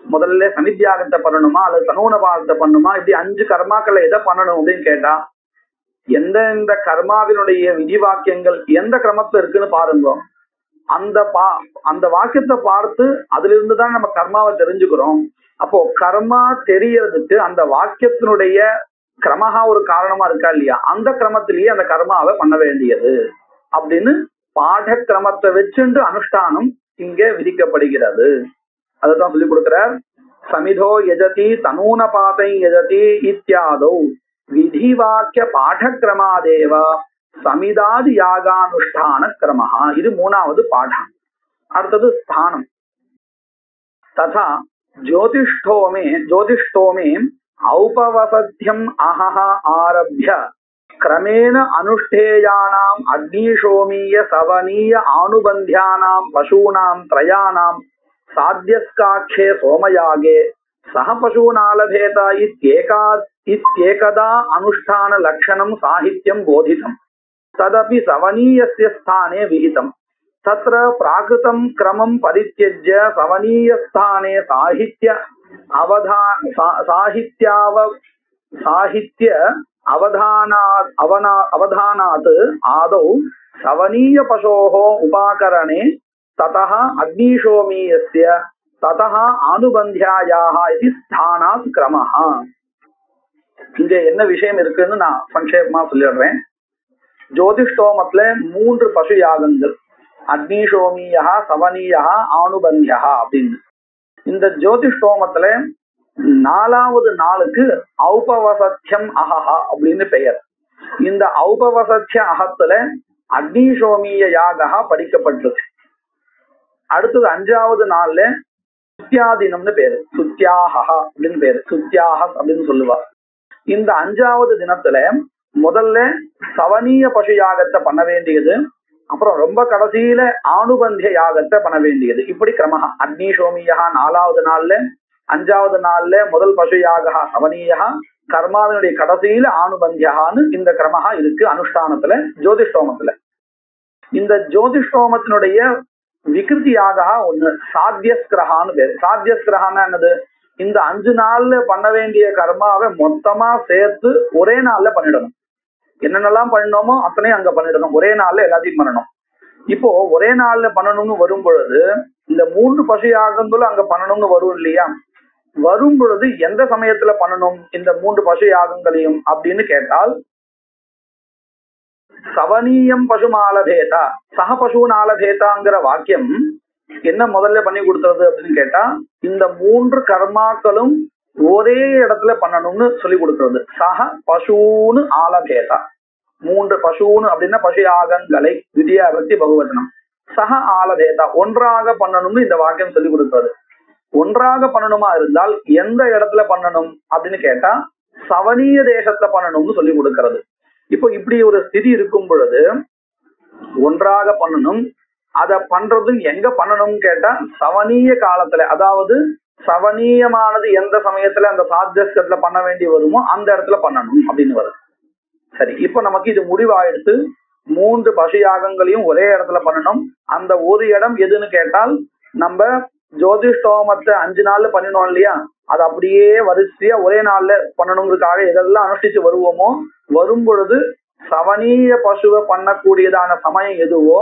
முதல்ல சமித்யாகத்தை பண்ணணுமா அல்லது தனூனபாதத்தை பண்ணணுமா, இப்படி 5 கர்மாக்களை எதை பண்ணணும் அப்படின்னு கேட்டா எந்த இந்த கர்மாவினுடைய விதி வாக்கியங்கள் எந்த கிரமத்துல இருக்குன்னு பாருங்க. அந்த வாக்கியத்தை பார்த்து அதுல இருந்துதான் நம்ம கர்மாவை தெரிஞ்சுக்கிறோம். அப்போ கர்மா தெரியறதுக்கு அந்த வாக்கியத்தினுடைய கிரமஹா ஒரு காரணமா இருக்கா இல்லையா, அந்த கிரமத்திலேயே அந்த கர்மாவை பண்ண வேண்டியது அப்படின்னு பாட கிரமத்தை வச்சுட்டு அனுஷ்டானம் இங்கே விதிக்கப்படுகிறது. அதுதான் சொல்லி கொடுக்கிறார். சமிதோ யஜதி தனூன பாதை யஜதி இத்தியாதோ விதி வாக்கிய பாடக்கிரமாதேவ சமிதாதி யாகானுஷ்டான கிரமஹா. இது மூணாவது பாடம். அடுத்தது ஸ்தானம். ததா ஜோதிஷ்டோமே ஔபவசத்யம் அஹஹ ஆரப்ய கிரமேண அனுஷ்டேயானாம் அக்னிஷோமீய சவனீய ஆனுபந்தியானாம் பசூனாம் த்ரயானாம் சாத்யஸ்காட்சே சோமயாகே சஹ பசூனாலபேத இத்யேகதா அனுஷ்டான லக்ஷணம் சாஹித்யம் போதிதம் ததபி சவனீயஸ்ய ஸ்தானே விஹிதம். தத்ர பிராகிருதம் கிரமம் பரித்யஜ்ய சவனீய ஸ்தானே சாஹித்ய அவதானாத் ஆதௌ சவனீய பசோஹ உபாகரணே ததஹ அக்னிஷோமீயஸ்ய ததஹ ஆனுபந்தியாயாஹ இது ஸ்தானாத் கிரமஹ. இங்க என்ன விஷயம் இருக்குன்னு நான் சங்கேபமா சொல்லிடுறேன். ஜோதிஷ்டோமத்துல 3 பசு யாகங்கள், அக்னிஷோமியா, சவனீயா, ஆனுபந்தியா அப்படின்னு. இந்த ஜோதிஷ்டோமத்துல 4வது நாளுக்கு ஔபவசத்யம் அஹஹா அப்படின்னு பெயர். இந்த ஔபவசத்ய அகத்துல அக்னிஷோமிய யாகா படிக்கப்பட்டிருக்கு. அடுத்தது 5வது நாள்ல சுத்தியாதினம்னு பேரு, சுத்தியாஹா அப்படின்னு பேரு, சுத்தியாஹஸ் அப்படின்னு சொல்லுவா. இந்த 5வது தினத்துல முதல்ல சவனீய பசு யாகத்தை பண்ண வேண்டியது, அப்புறம் ரொம்ப கடைசியில ஆனுபந்திய யாகத்தை பண்ண வேண்டியது. இப்படி கிரமஹா. அக்னிஷோமியா 4வது நாள்ல, 5வது நாள்ல முதல் பசு யாகா சவனீயா, கர்மாவினுடைய கடைசியில ஆனுபந்தியான்னு இந்த கிரமஹா இருக்கு அனுஷ்டானத்துல ஜோதிஷ்டோமத்துல. இந்த ஜோதிஷ்டோமத்தினுடைய விகிருதியாக ஒண்ணு சாத்தியஸ்கிரகான்னு பேரு. சாத்தியஸ்கிரகான்னா என்னது? இந்த 5 நாள்ல பண்ண வேண்டிய கர்மாவை மொத்தமா சேர்த்து ஒரே நாள்ல பண்ணிடணும். என்னென்னலாம் பண்ணணுமோ அத்தனையும் அங்க பண்ணிடணும், ஒரே நாள்ல எல்லாத்தையும் பண்ணணும். இப்போ ஒரே நாள்ல பண்ணணும்னு வரும் பொழுது இந்த 3 பசு யாகங்களும் அங்க பண்ணணும்னு வரும் இல்லையா? வரும் பொழுது எந்த சமயத்துல பண்ணணும் இந்த 3 பசு யாகங்களையும் அப்படின்னு கேட்டால், சவனீயம் பசுமாலபேதா சக பசுனாலபேதாங்கிற வாக்கியம் என்ன முதல்ல பண்ணி கொடுத்துறது அப்படின்னு கேட்டா, இந்த 3 கர்மாக்களும் ஒரே இடத்துல பண்ணணும்னு சொல்லி கொடுக்கிறது. சக பசுன்னு ஆலபேதா, 3 பசுன்னு அப்படின்னா பசு யாகங்களை திவ்யா பக்தி பகுவச்சனம். சக ஆலபேதா ஒன்றாக பண்ணணும்னு இந்த வாக்கியம் சொல்லி கொடுக்கிறது. ஒன்றாக பண்ணணுமா இருந்தால் எந்த இடத்துல பண்ணணும் அப்படின்னு கேட்டா சவனீய தேசத்துல பண்ணணும்னு சொல்லி கொடுக்கிறது. இப்போ இப்படி ஒரு ஸ்திதி இருக்கும் பொழுது ஒன்றாக பண்ணணும். அத பண்றது எங்க பண்ணணும்னு கேட்டா சவனீய காலத்துல, அதாவது சவனீயமானது எந்த சமயத்துல அந்த சாத்தியஸ்கத்துல பண்ண வேண்டி வருமோ அந்த இடத்துல பண்ணணும் அப்படின்னு வருது. சரி, இப்ப நமக்கு இது முடிவாயிடுத்து. 3 பசு யாகங்களையும் ஒரே இடத்துல பண்ணணும். அந்த ஒரு இடம் எதுன்னு கேட்டால், நம்ம ஜோதிஷ்டோமத்தை 5 நாள்ல பண்ணினோம் இல்லையா, அது அப்படியே வரிசையா ஒரே நாள்ல பண்ணணுங்கிறதுக்காக எதெல்லாம் அனுஷ்டிச்சு வருவோமோ வரும் பொழுது சவனீய பசுவை பண்ணக்கூடியதான சமயம் எதுவோ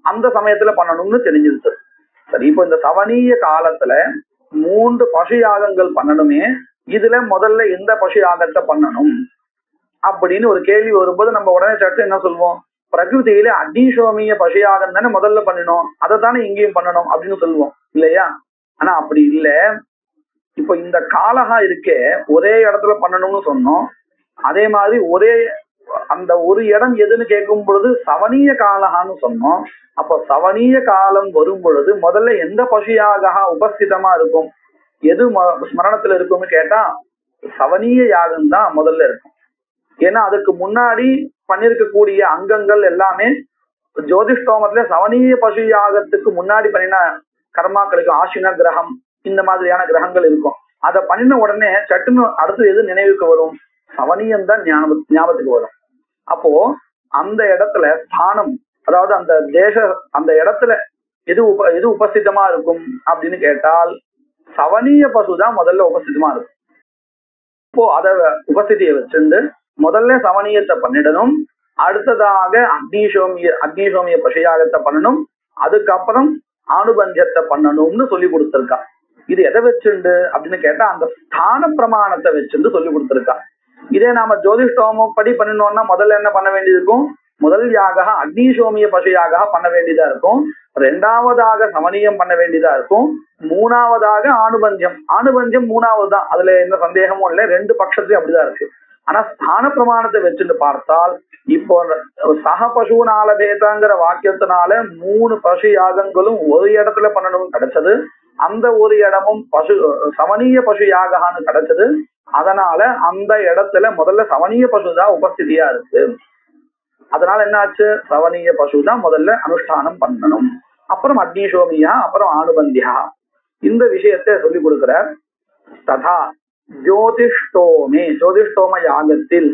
அந்த சமயத்துல பண்ணணும்னு தெரிஞ்சிருச்சு. சரி, இப்போ இந்த சவனீய காலத்துல 3 பசு யாகங்கள் பண்ணணுமே, இதுல முதல்ல எந்த பசு யாகத்தை பண்ணணும் அப்படின்னு ஒரு கேள்வி வரும்போது நம்ம உடனே சட்டு என்ன சொல்லுவோம்? பிரகிருதியில அக்னிஷோமிய பசு யாகம் தானே முதல்ல பண்ணணும், அதை தானே இங்கேயும் பண்ணணும் அப்படின்னு சொல்லுவோம் இல்லையா? ஆனா அப்படி இல்லை. இப்போ இந்த காலகா இருக்கே ஒரே இடத்துல பண்ணணும்னு சொன்னோம். அதே மாதிரி அந்த ஒரு இடம் எதுன்னு கேட்கும் பொழுது சவனீய காலகான்னு சொன்னோம். அப்போ சவனீய காலம் வரும் பொழுது முதல்ல எந்த பசுயாக உபஸ்திதமா இருக்கும், எது ஸ்மரணத்துல இருக்கும்னு கேட்டா சவனீய யாகம் தான் முதல்ல இருக்கும். ஏன்னா அதுக்கு முன்னாடி பண்ணிருக்கக்கூடிய அங்கங்கள் எல்லாமே ஜோதிஷ்டோமத்துல சவனீய பசு யாகத்துக்கு முன்னாடி பண்ணின கர்மாக்களுக்கு ஆசின கிரகம் இந்த மாதிரியான கிரகங்கள் இருக்கும். அதை பண்ணின உடனே சட்டுன்னு அடுத்து எது நினைவுக்கு வரும்? சவனீயம் தான் ஞாபகத்துக்கு வரும். அப்போ அந்த இடத்துல ஸ்தானம், அதாவது அந்த இடத்துல எது உபஸ்திதமா இருக்கும் அப்படின்னு கேட்டால் சவனீய பசு தான் முதல்ல உபஸ்திதமா இருக்கும். இப்போ அத உபஸ்திதியை வச்சிருந்து முதல்ல சவனியத்தை பண்ணிடணும், அடுத்ததாக அக்னிசோமிய பசுயாகத்தை பண்ணணும், அதுக்கப்புறம் ஆணுபஞ்சத்தை பண்ணணும்னு சொல்லி கொடுத்திருக்கா. இது எதை வச்சுண்டு அப்படின்னு கேட்டா அந்த ஸ்தான பிரமாணத்தை வச்சுட்டு சொல்லி கொடுத்திருக்கா. இதே நாம ஜோதிஷ்டோமம் படி பண்ணினோம்னா முதல்ல என்ன பண்ண வேண்டியது இருக்கும்? முதல் யாக அக்னிசோமிய பசுயாக பண்ண வேண்டியதா இருக்கும், ரெண்டாவதாக சமனியம் பண்ண வேண்டியதா இருக்கும், மூணாவதாக ஆணுபஞ்சம் மூணாவது தான், அதுல எந்த சந்தேகமும் இல்லை, ரெண்டு பட்சத்துலயும் அப்படிதான் இருக்கு. ஆனா ஸ்தான பிரமாணத்தை வச்சுட்டு பார்த்தால் இப்போ சக பசுனால பேதாங்கிற வாக்கியத்தினால 3 பசு யாகங்களும் ஒரு இடத்துல பண்ணணும்னு கிடைச்சது, அந்த ஒரு இடமும் சவனீய பசு யாகான்னு கிடைச்சது. அதனால அந்த இடத்துல முதல்ல சவனீய பசுதான் உபஸ்திதியா இருக்கு. அதனால என்ன ஆச்சு? சவனீய பசுதான் முதல்ல அனுஷ்டானம் பண்ணணும், அப்புறம் அக்னிசோமியா, அப்புறம் ஆணுபந்தியா. இந்த விஷயத்தை சொல்லி கொடுக்கிறார். ததா ஜோதிஷ்டோம யாகத்தில்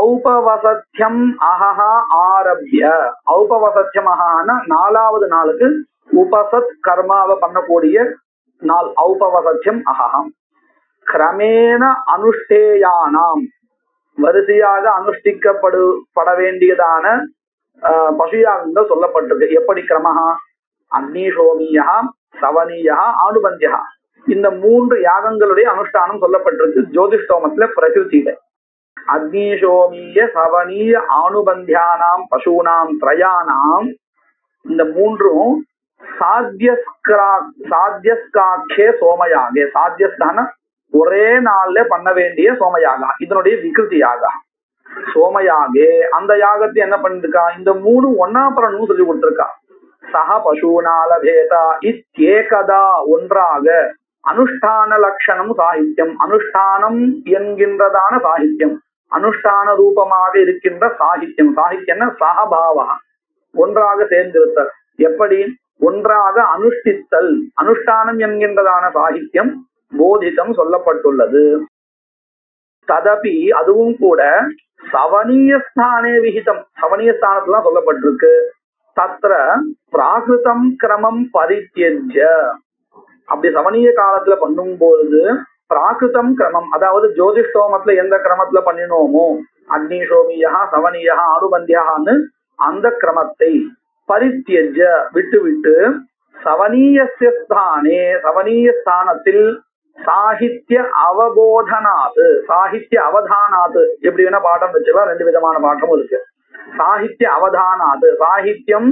ஔபவசத்தியம் அஹஹா ஆரம்பிய, ஔபவசத்தியம் அஹான 4வது நாளுக்கு உபசத் கர்மாவை பண்ணக்கூடிய நாள் ஔபவசத்தியம் அஹஹம். கிரமேண அனுஷ்டேயானாம், வரிசையாக அனுஷ்டிக்கப்பட வேண்டியதான பசுயாகங்கள் சொல்லப்பட்டிருக்கு. எப்படி கிரமஹா? அக்னிசோமியா, சவனியா, ஆணுபந்தியா, இந்த 3 யாகங்களுடைய அனுஷ்டானம் சொல்லப்பட்டிருக்கு ஜோதிஷ்டோமத்துல பிரகிருதியில. அக்னிசோமிய சவனீய ஆணுபந்தியானாம் பசூனாம் திரயானாம், இந்த 3ம் சாத்தியஸ்காட்சே சோமயாகே, சாத்தியஸ்தான ஒரே நாள்ல பண்ண வேண்டிய சோமயாகா, இதனுடைய விகிருதி யாகா சோமயாகே. அந்த யாகத்தை என்ன பண்ணிருக்கா? இந்த 3 ஒன்னா பண்ணணும் சொல்லி கொடுத்திருக்கா. சக பசூனால பேதா இத்யேகதா, ஒன்றாக, அனுஷ்டான லட்சணம் சாகித்யம், அனுஷ்டானம் என்கின்றதான சாகித்யம், அனுஷ்டான ரூபமாக இருக்கின்ற சாகித்யம், சாகித்யம்னா சகபாவா, ஒன்றாக சேர்ந்திருத்தல். எப்படி? ஒன்றாக அனுஷ்டித்தல், அனுஷ்டானம் என்கின்றதான சாகித்யம் போதிதம் சொல்லப்பட்டுள்ளது. ததபி, அதுவும் கூட சவனீயஸ்தானே விகிதம், சவனீயஸ்தானத்துல சொல்லப்பட்டிருக்கு. தத்ர பிராகிருதம் கிரமம் பரித்யஜ்ய, அப்படி சவனீய காலத்துல பண்ணும் பொழுது பிராகிருதம் கிரமம், அதாவது ஜோதிஷ்டோமத்துல எந்த கிரமத்துல பண்ணினோமோ அக்னிசோமியா, சவனியா, ஆணுபந்தியான்னு அந்த கிரமத்தை பரித்யஜ விட்டு சவனீயஸ்தானே, சவனீய ஸ்தானத்தில் சாகித்ய அவபோதனாது, சாகித்ய அவதானாது, எப்படி வேணா பாடம் வச்சுக்கலாம், 2 விதமான பாட்டமும் இருக்கு. சாகித்ய அவதானாது, சாகித்யம்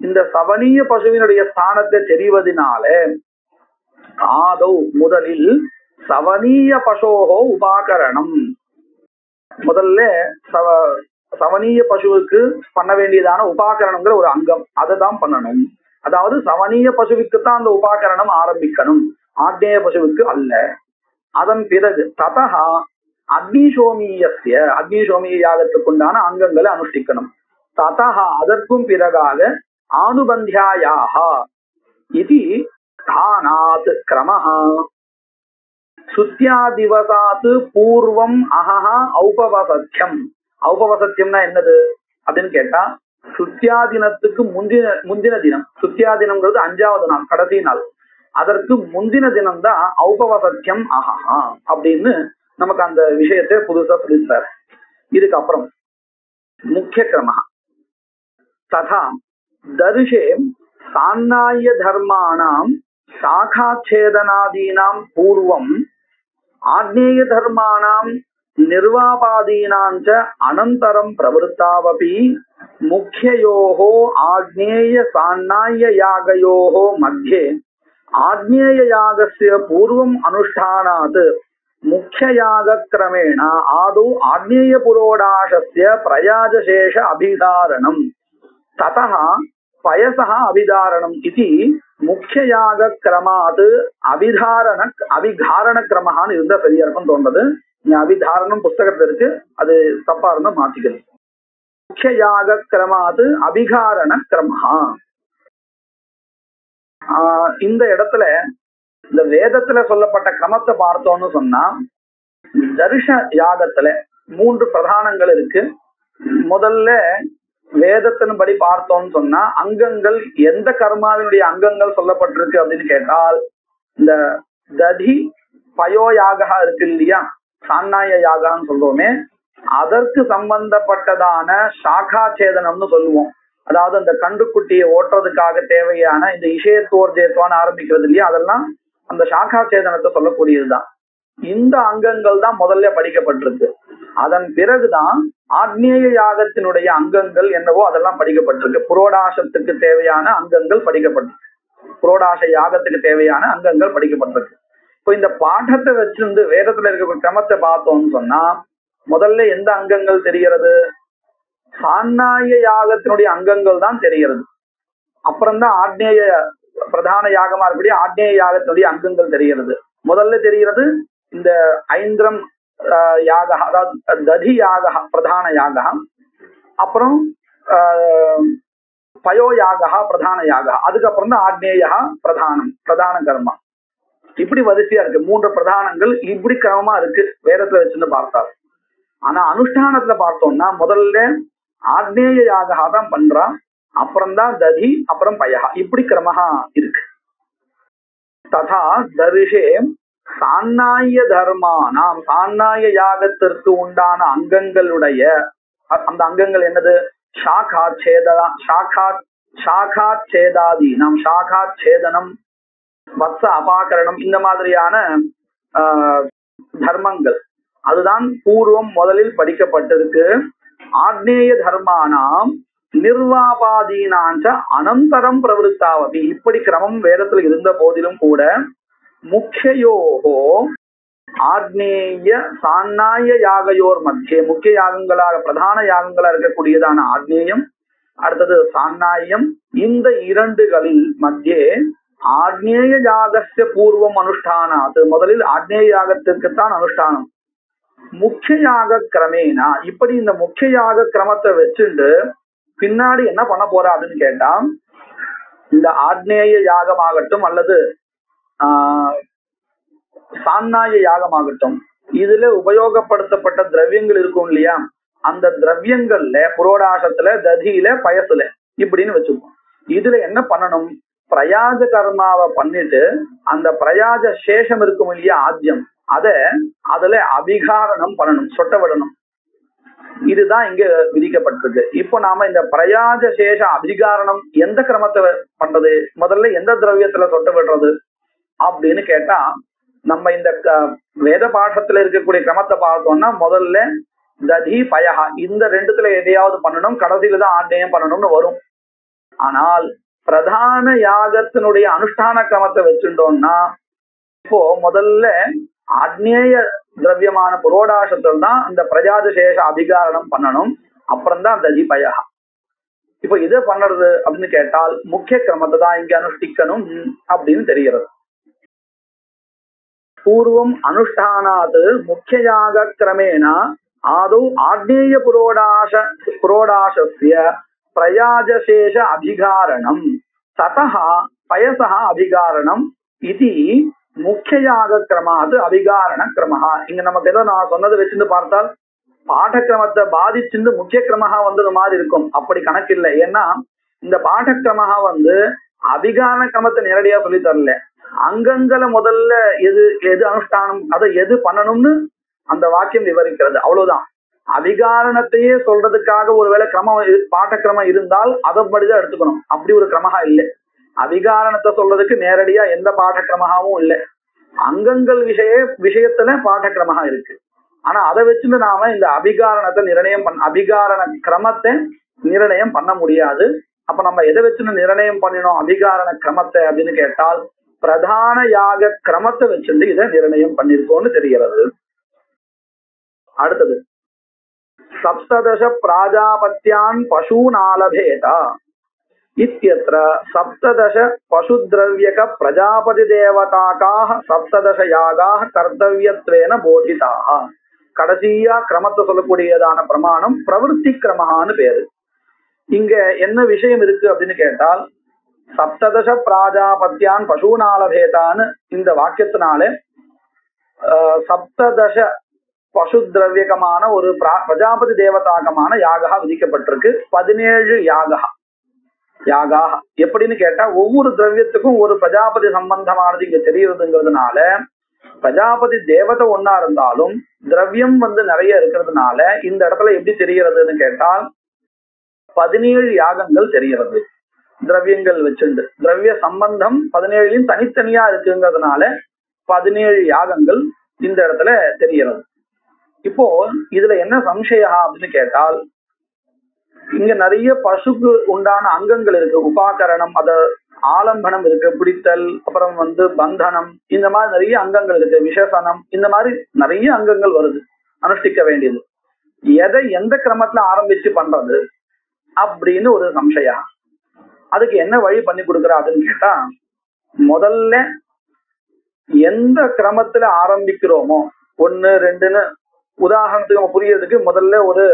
இந்த சவனீய பசுவினுடைய ஸ்தானத்தை தெரிவதனால ஆதௌ, முதலில் சவனீய பசோகோ உபாகரணம், முதல்ல சவனீய பசுவுக்கு பண்ண வேண்டியதான உபாகரணங்கிற ஒரு அங்கம், அதை தான் பண்ணணும். அதாவது சவனீய பசுவுக்கு தான் அந்த உபாகரணம் ஆரம்பிக்கணும், ஆக்னேய பசுவுக்கு அல்ல. அதன் பிறகு ததா அக்னிசோமியஸ்ய, அக்னிசோமிய யாகத்துக்குண்டான அங்கங்களை அனுஷ்டிக்கணும். ததா, அதற்கும் பிறகாக ஆணுபந்தியாயாக இது தானாத் கிரமஹ சுத்யா திவசாத் பூர்வம் அஹஹா ஔபவசத்தியம். ஔபவசத்தியம்னா என்னது அப்படின்னு கேட்டா, சுத்யா தினத்துக்கு முந்தின தினம், சுத்யா தினம்ங்கிறது 5வது நாள், கடைசி நாள், அதற்கு முந்தின தினம் தான் ஔபவசத்தியம் அஹஹா அப்படின்னு நமக்கு அந்த விஷயத்தை புதுசா சொல்லிட்டார். இதுக்கப்புறம் முக்கிய கிரமஹ ததா தர்ஷே சான்னாய தர்மானாம் சாகாச்சேதனாதீனாம் பூர்வம் ஆக்னேய தர்மானாம் நிர்வாபாதீனாஞ்ச அனந்தரம் பிரவருத்தாவபி முக்கியயோஹோ ஆக்னேய சான்னாய யாகயோஹோ மத்தியே ஆக்னேய யாகஸ்ய பூர்வம் அனுஷ்டானாத் முக்கியயாக கிரமேண ஆதௌ ஆக்னேய புரோடாசஸ்ய பிரயாஜசேஷ அபிதாரணம் ததா பயசः அபிதாரணம் இது முக்கியயாக கிரமாத் அபிதாரண கிரமஹான்னு இருந்தா சரியா இருக்கும் தோன்றது. அபிதாரணம் புஸ்தகத்துல இருக்கு, அது தப்பா இருந்தா மாத்திக்கிறது. முக்கியயாக கிரமாத் அபிகாரண கிரமஹா. இந்த இடத்துல இந்த வேதத்துல சொல்லப்பட்ட கிரமத்தை பார்த்தோம்னு சொன்னா, தர்ஷ யாகத்துல 3 பிரதானங்கள் இருக்கு. முதல்ல வேதத்தின்படி பார்த்தோம்னு சொன்னா அங்கங்கள், எந்த கர்மாவினுடைய அங்கங்கள் சொல்லப்பட்டிருக்கு அப்படின்னு கேட்டால், இந்த ததி பயோயாக இருக்கு இல்லையா, சான்னாய யாகான்னு சொல்றோமே, அதற்கு சம்பந்தப்பட்டதான சாகா சேதனம்னு சொல்லுவோம். அதாவது அந்த கண்டுக்குட்டியை ஓட்டுறதுக்காக தேவையான இந்த இஷயத்தோர்ஜேத்வான்னு ஆரம்பிக்கிறது இல்லையா, அதெல்லாம் அந்த சாகா சேதனத்தை சொல்லக்கூடியதுதான். இந்த அங்கங்கள் தான் முதல்ல படிக்கப்பட்டிருக்கு. அதன் பிறகுதான் ஆக்னேய யாகத்தினுடைய அங்கங்கள் என்னவோ அதெல்லாம் படிக்கப்பட்டிருக்கு. புரோடாசத்துக்கு தேவையான அங்கங்கள் படிக்கப்பட்டிருக்கு. புரோடாச யாகத்துக்கு தேவையான அங்கங்கள் படிக்கப்பட்டிருக்கு. இப்போ இந்த பாடத்தை வச்சிருந்து வேதத்துல இருக்க கிரமத்தை பார்த்தோம்னு சொன்னா முதல்ல எந்த அங்கங்கள் தெரிகிறது? சான்னாய யாகத்தினுடைய அங்கங்கள் தான் தெரிகிறது. அப்புறம்தான் ஆக்னேய பிரதான யாகமா இருக்கக்கூடிய ஆக்னேய யாகத்தினுடைய அங்கங்கள் தெரிகிறது. முதல்ல தெரிகிறது இந்த ஐந்திரம் யாக, அதாவது ததி யாக பிரதான யாக, அப்புறம் பயோ யாக பிரதான யாக, அதுக்கப்புறம் தான் ஆக்னேயா பிரதான கர்மா. இப்படி வரிசையா இருக்கு. 3 பிரதானங்கள் இப்படி கிரமமா இருக்கு வேதத்துல வச்சுன்னு பார்த்தால். ஆனா அனுஷ்டானத்துல பார்த்தோம்னா முதல்ல ஆக்னேய யாக தான் பண்றா, அப்புறம்தான் ததி, அப்புறம் பயஹா, இப்படி கிரமஹா இருக்கு. ததா தரிஷே சான்னாய தர்மா, நாம் சான்னாய யாகத்திற்கு உண்டான அங்கங்களுடைய அந்த அங்கங்கள் என்னது? சாகா சேதாதி, நாம் சாகா சேதனம், வத்ச அபாகரணம், இந்த மாதிரியான தர்மங்கள் அதுதான் பூர்வம் முதலில் படிக்கப்பட்டிருக்கு. ஆக்னேய தர்மானாம் நிர்வாபாதீனாஞ்ச அனந்தரம் பிரவருத்தாவபி, இப்படி கிரமம் வேதத்துல இருந்த போதிலும் கூட முக்கியோகோ ஆக்னேய சான்னாய யாகையோர் மத்தியே, முக்கிய யாகங்களாக பிரதான யாகங்களா இருக்கக்கூடியதான ஆக்னேயம், அடுத்தது சான்னாயம், இந்த இரண்டுகளில் மத்தியே ஆக்னேய யாகஸ்ய பூர்வம் அனுஷ்டானாத், முதலில் ஆக்னேய யாகத்திற்குத்தான் அனுஷ்டானம். முக்கிய யாக கிரமேனா, இப்படி இந்த முக்கிய யாக கிரமத்தை வச்சுட்டு பின்னாடி என்ன பண்ண போறா அப்படின்னு கேட்டா, இந்த ஆக்னேய யாகமாகட்டும் அல்லது சான்னாய யாகமாகட்டும், இதுல உபயோகப்படுத்தப்பட்ட திரவியங்கள் இருக்கும் இல்லையா, அந்த திரவியங்கள்ல புரோடாசத்துல, ததியில, பயசுல இப்படின்னு வச்சுப்போம். இதுல என்ன பண்ணணும்? பிரயாஜ கர்மாவை பண்ணிட்டு அந்த பிரயாஜ சேஷம் இருக்கும் இல்லையா, ஆத்யம், அதுல அபிகாரணம் பண்ணணும், சொட்ட விடணும். இதுதான் இங்க விதிக்கப்பட்டிருக்கு. இப்போ நாம இந்த பிரயாஜ சேஷ அபிகாரணம் எந்த கிரமத்தை பண்றது, முதல்ல எந்த திரவியத்துல சொட்ட விடுறது அப்படின்னு கேட்டா, நம்ம இந்த வேத பாடத்துல இருக்கக்கூடிய கிரமத்தை பார்த்தோம்னா முதல்ல ததி பயஹா இந்த ரெண்டுத்துல எதையாவது பண்ணணும், கடைசியில தான் ஆக்னேயம் பண்ணணும்னு வரும். ஆனால் பிரதான யாகத்தினுடைய அனுஷ்டான கிரமத்தை வச்சுட்டோம்னா இப்போ முதல்ல ஆக்னேய திரவியமான புரோடாசத்தில் தான் இந்த பிரஜாத சேஷ அபிகாரணம் பண்ணணும், அப்புறம்தான் ததி பயஹா. இப்போ இதை பண்ணுறது அப்படின்னு கேட்டால் முக்கிய கிரமத்தை தான் இங்க அனுஷ்டிக்கணும் அப்படின்னு தெரிகிறது. பூர்வம் அனுஷ்டானாத் முக்கிய யாக கிரமேண ஆதௌ ஆக்னேய புரோடாசஸ்ய பிரயாஜசேஷ அபிகாரணம் ததஹ பயசஹ அபிகாரணம் இது முக்கிய யாக கிரமாது அபிகாரண கிரமஹா. இங்க நமக்கு ஏதோ நான் சொன்னதை வச்சிருந்து பார்த்தால் பாடக்கிரமத்தை பாதிச்சிருந்து முக்கிய கிரமஹா வந்தது மாதிரி இருக்கும். அப்படி கணக்கில்லை. ஏன்னா இந்த பாடக்கிரமஹா அபிகாரண கிரமத்தை நேரடியா சொல்லி தரல, அங்கங்களை முதல்ல எது அனுஷ்டானம் அதை எது பண்ணணும்னு அந்த வாக்கியம் விவரிக்கிறது, அவ்வளவுதான். அபிகாரணத்தையே சொல்றதுக்காக ஒருவேளை பாடக்கிரமம் இருந்தால் அதை படிதான் எடுத்துக்கணும். அப்படி ஒரு கிரமஹா இல்லை. அபிகாரணத்தை சொல்றதுக்கு நேரடியா எந்த பாடக்கிரமகாவும் இல்லை. அங்கங்கள் விஷயத்துல பாடக்கிரமஹா இருக்கு. ஆனா அதை வச்சுட்டு நாம இந்த அபிகாரணத்தை அபிகாரண கிரமத்தை நிர்ணயம் பண்ண முடியாது. அப்ப நம்ம எதை வச்சுன்னு நிர்ணயம் பண்ணினோம் அபிகாரண கிரமத்தை அப்படின்னு கேட்டால் பிரதான யாக கிரமத்தை வச்சுட்டு இதை நிர்ணயம் பண்ணிருக்கோம்னு தெரிகிறது. அடுத்தது சப்ததச பிராஜாபத்யான் பசூனாலபேதா இத்யத்ர சப்ததச பசுத்ரவ்யக பிரஜாபதி தேவதாகாः சப்ததச யாகாः கர்த்தவ்யத்வேன போதிதாः. கடைசியா கிரமத்தை சொல்லக்கூடியதான பிரமாணம் பிரவருத்தி கிரமஹான்னு பேரு. இங்க என்ன விஷயம் இருக்கு அப்படின்னு கேட்டால், சப்ததச பிராஜாபத்யான் பசூனாலபேதான்னு இந்த வாக்கியத்தினாலே சப்ததச பசு திரவியகமான ஒரு பிரஜாபதி தேவதாகமான யாகா விதிக்கப்பட்டிருக்கு. 17 யாகா எப்படின்னு கேட்டா, ஒவ்வொரு திரவியத்துக்கும் ஒரு பிரஜாபதி சம்பந்தமானது இங்க தெரியுதுங்கிறதுனால பிரஜாபதி தேவதை ஒன்னா இருந்தாலும் திரவியம் நிறைய இருக்கிறதுனால இந்த இடத்துல எப்படி தெரிகிறதுன்னு கேட்டால் 17 யாகங்கள் தெரிகிறது. திரவியங்கள் வச்சுண்டு திரவிய சம்பந்தம் 17 தனித்தனியா இருக்குங்கிறதுனால 17 யாகங்கள் இந்த இடத்துல தெரிகிறது. இப்போ இதுல என்ன சம்சயம் அப்படின்னு கேட்டால், இங்க நிறைய பசுக்கு உண்டான அங்கங்கள் இருக்கு. உபாகரணம், அத ஆலம்பனம் இருக்கு, பிடித்தல், அப்புறம் பந்தனம், இந்த மாதிரி நிறைய அங்கங்கள் இருக்கு. விசேஷனம், இந்த மாதிரி நிறைய அங்கங்கள் வருது அனுஷ்டிக்க வேண்டியது. எதை எந்த கிரமத்துல ஆரம்பிச்சு பண்றது அப்படின்னு ஒரு சம்சயம். அதுக்கு என்ன வழி பண்ணி கொடுக்குறா அப்படின்னு கேட்டா, முதல்ல எந்த கிரமத்துல ஆரம்பிக்கிறோமோ 1, 2ன்னு உதாரணத்துக்கு நம்ம புரியறதுக்கு முதல்ல ஒரு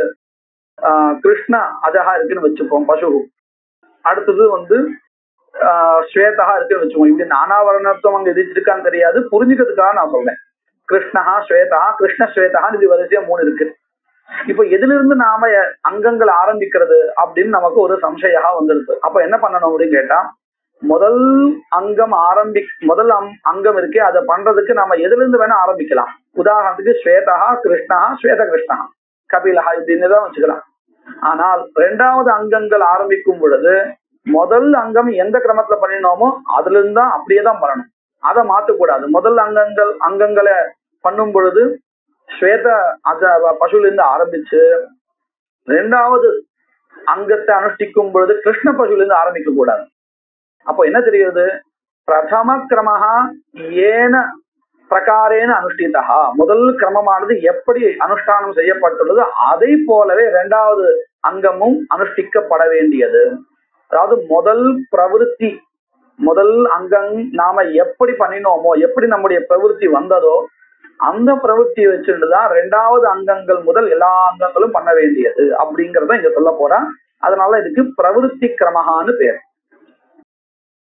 கிருஷ்ண அஜகா இருக்குன்னு வச்சுப்போம் பசு. அடுத்தது ஸ்வேதகா இருக்குன்னு வச்சுப்போம். இப்படி நானாவரணத்துவம் அங்க எதிர்ச்சிருக்கான்னு தெரியாது, புரிஞ்சுக்கிறதுக்காக நான் சொல்றேன். கிருஷ்ணஹா ஸ்வேதா, கிருஷ்ண ஸ்வேதா, இது வரிசையா 3 இருக்கு. இப்ப எதுல இருந்து நாம அங்கங்கள் ஆரம்பிக்கிறது அப்படின்னு நமக்கு ஒரு சம்சயம் வந்துருது. அப்ப என்ன பண்ணணும் அப்படின்னு கேட்டா, முதல் அங்கம் அங்கம் இருக்கே அதை பண்றதுக்கு நாம எதுல இருந்து வேணா ஆரம்பிக்கலாம். உதாரணத்துக்கு ஸ்வேதா கிருஷ்ணா, ஸ்வேத கிருஷ்ணா, கபிலஹா இப்படின்னு தான் வச்சுக்கலாம். ஆனால் 2வது அங்கங்கள் ஆரம்பிக்கும் பொழுது முதல் அங்கம் எந்த கிரமத்துல பண்ணினோமோ அதுல இருந்து தான் அப்படியே தான் பண்ணணும். அதை மாத்தக்கூடாது. முதல் அங்கங்களை பண்ணும் பொழுது ஸ்வேத பசுல இருந்து ஆரம்பிச்சு 2வது அங்கத்தை அனுஷ்டிக்கும் பொழுது கிருஷ்ண பசுல இருந்து ஆரம்பிக்க கூடாது. அப்போ என்ன தெரிகிறது, பிரதம கிரமஹா ஏன பிரகாரேன அனுஷ்டிதா, முதல் கிரமமானது எப்படி அனுஷ்டானம் செய்யப்பட்டுள்ளது அதை போலவே 2வது அங்கமும் அனுஷ்டிக்கப்பட வேண்டியது. அதாவது முதல் பிரவருத்தி, முதல் அங்கம் நாம எப்படி பண்ணினோமோ, எப்படி நம்முடைய பிரவருத்தி வந்ததோ அந்த பிரவருத்தியை வச்சுட்டுதான் 2வது அங்கங்கள் முதல் எல்லா அங்கங்களும் பண்ண வேண்டியது அப்படிங்கறத இங்க சொல்ல போறா. அதனால இதுக்கு பிரவருத்தி கிரமஹான்னு பேர்.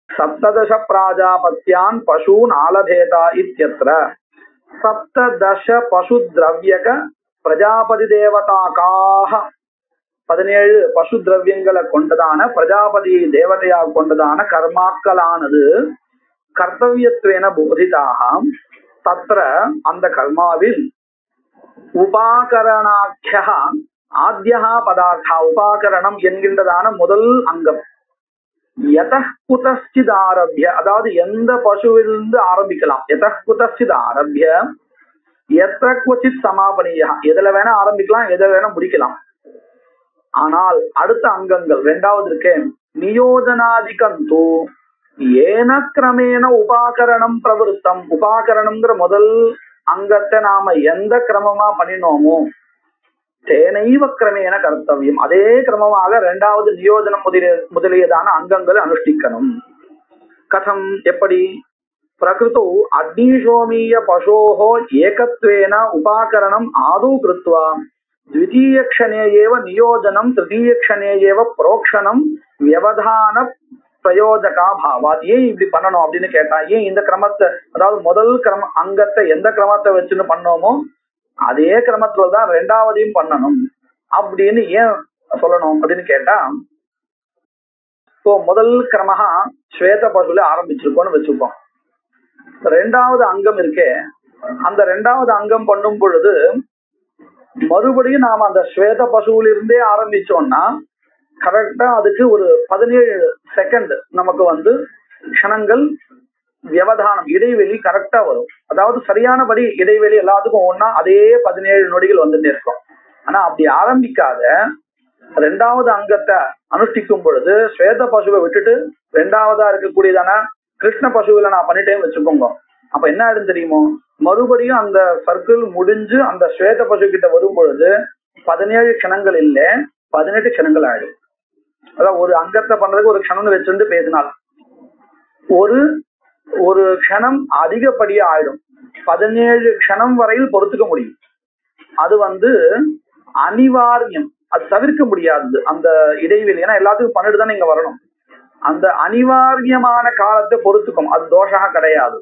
சப்ததச பிராஜாபத்யான் பசூன் ஆலபேதா இத்யத்ர சப்ததச பசு திரவியக பிரஜாபதி தேவதாகாக 17 பசு திரவியங்களை கொண்டதான பிரஜாபதி தேவதையாக கொண்டதான கர்மாக்களானது கர்த்தவியத்வேன போதிதாக தத்ர அந்த கர்மாவில் உபாகரணாக்கிய ஆத்யா பதார்த்தா, உபாகரணம் என்கின்றதான முதல் அங்கம் யதः குதஸ்சித் ஆரம்பிய, அதாவது எந்த பசுவிலிருந்து ஆரம்பிக்கலாம். யதः குதஸ்சித் ஆரம்பிய எத்ர குவசித் சமாபனியா, எதுல வேணா ஆரம்பிக்கலாம், எதுல வேணா முடிக்கலாம். ஆனால் அடுத்த அங்கங்கள் 2வது இருக்கே நியோஜனாதிகந்தோ ஏன கிரமேண உபாகரணம் பிரவருத்தம், உபாகரணம்ங்கிற முதல் அங்கத்தை நாம எந்த கிரமமா பண்ணினோமோ தேனைவ கிரமேண கர்த்தவியம், அதே கிரமமாக 2வது நியோஜனம் முதலியதான அங்கங்களை அனுஷ்டிக்கணும். கதம், எப்படி? பிரகிருதோ அக்னிசோமீய பசோஹோ ஏகத்வேன உபாகரணம் ஆதோ கிருத்வா த்விதீய க்ஷணே ஏவ நியோஜனம் திருதீய க்ஷணே ஏவ புரோக்ஷணம் வியவதான பிரயோஜகா பாவாத். ஏன் இப்படி பண்ணணும் அப்படின்னு கேட்டா, ஏன் இந்த கிரமத்தை, அதாவது முதல் அங்கத்தை எந்த கிரமத்தை வச்சுன்னு பண்ணோமோ அதே கிரமத்துலதான் 2வதையும் பண்ணணும் அப்படின்னு ஏன் சொல்லணும் அப்படின்னு கேட்டா, இப்போ முதல் கிரமஹா ஸ்வேத பசுல ஆரம்பிச்சிருக்கோம்னு வச்சுப்போம். 2வது அங்கம் இருக்கே, அந்த 2வது அங்கம் பண்ணும் பொழுது மறுபடியும் நாம அந்த ஸ்வேத பசுவில இருந்தே ஆரம்பிச்சோம்னா கரெக்டா அதுக்கு ஒரு 17 செகண்ட் நமக்கு க்ஷணங்கள் வியவதானம் இடைவெளி கரெக்டா வரும். அதாவது சரியானபடி இடைவெளி எல்லாத்துக்கும் ஒன்னா அதே 17 நொடிகள் வந்துட்டே இருக்கும். ஆனா அப்படி ஆரம்பிக்காத 2வது அங்கத்தை அனுஷ்டிக்கும் பொழுது ஸ்வேத பசுவை விட்டுட்டு 2வதா இருக்கக்கூடியதான கிருஷ்ண பசுவில நான் பண்ணிட்டேன்னு வச்சுக்கோங்க. அப்ப என்ன ஆயிடும் தெரியுமோ, மறுபடியும் அந்த சர்க்கிள் முடிஞ்சு அந்த ஸ்வேத பசு கிட்ட வரும் பொழுது 17 க்ஷணங்கள் இல்ல 18 க்ஷணங்கள் ஆயிடும். அதாவது ஒரு அங்கத்தை பண்றதுக்கு ஒரு க்ஷணம்னு வச்சுட்டு பேசினால் ஒரு க்ஷணம் அதிகப்படியா ஆயிடும். 17 க்ஷணம் வரையில் பொறுத்துக்க முடியும். அது அனிவாரியம், அது தவிர்க்க முடியாது அந்த இடைவெளி. ஏன்னா எல்லாத்துக்கும் பண்ணிட்டு தானே இங்க வரணும். அந்த அனிவாரியமான காலத்தை பொறுத்துக்கும், அது தோஷமா கிடையாது.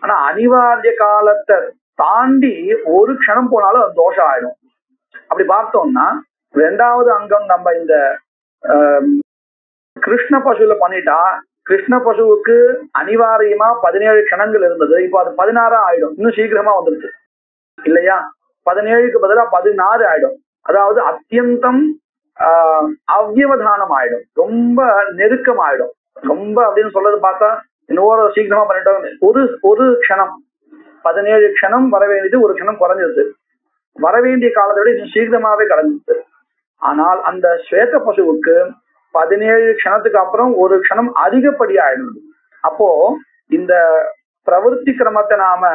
ஆனா அனிவாரிய காலத்தை தாண்டி ஒரு க்ஷணம் போனாலும் அது தோஷம் ஆயிடும். அப்படி பார்த்தோம்னா 2வது அங்கம் நம்ம இந்த கிருஷ்ண பசுல பண்ணிட்டா, கிருஷ்ண பசுவுக்கு அனிவாரியமா 17 க்ஷணங்கள் இருந்தது, இப்போ அது 16 ஆயிடும். இன்னும் சீக்கிரமா வந்துருச்சு இல்லையா? 17க்கு பதிலா 16 ஆயிடும். அதாவது அத்தியந்தம் அவ்யவதானம் ஆயிடும், ரொம்ப நெருக்கம் ஆயிடும். ரொம்ப அப்படின்னு சொல்றது பார்த்தா இன்னொரு சீக்கிரமா பண்ணிட்டோம். ஒரு க்ஷணம் 17 க்ஷணம் வர வேண்டியது ஒரு க்ஷணம் குறைஞ்சிருது. வரவேண்டிய காலத்தை விட இன்னும் சீக்கிரமாவே கடந்துச்சு. ஆனால் அந்த ஸ்வேத பசுவுக்கு 17 க்ஷணத்துக்கு அப்புறம் ஒரு க்ஷணம் அதிகப்படி ஆயிடுது. அப்போ இந்த பிரவருத்தி கிரமத்தை நாம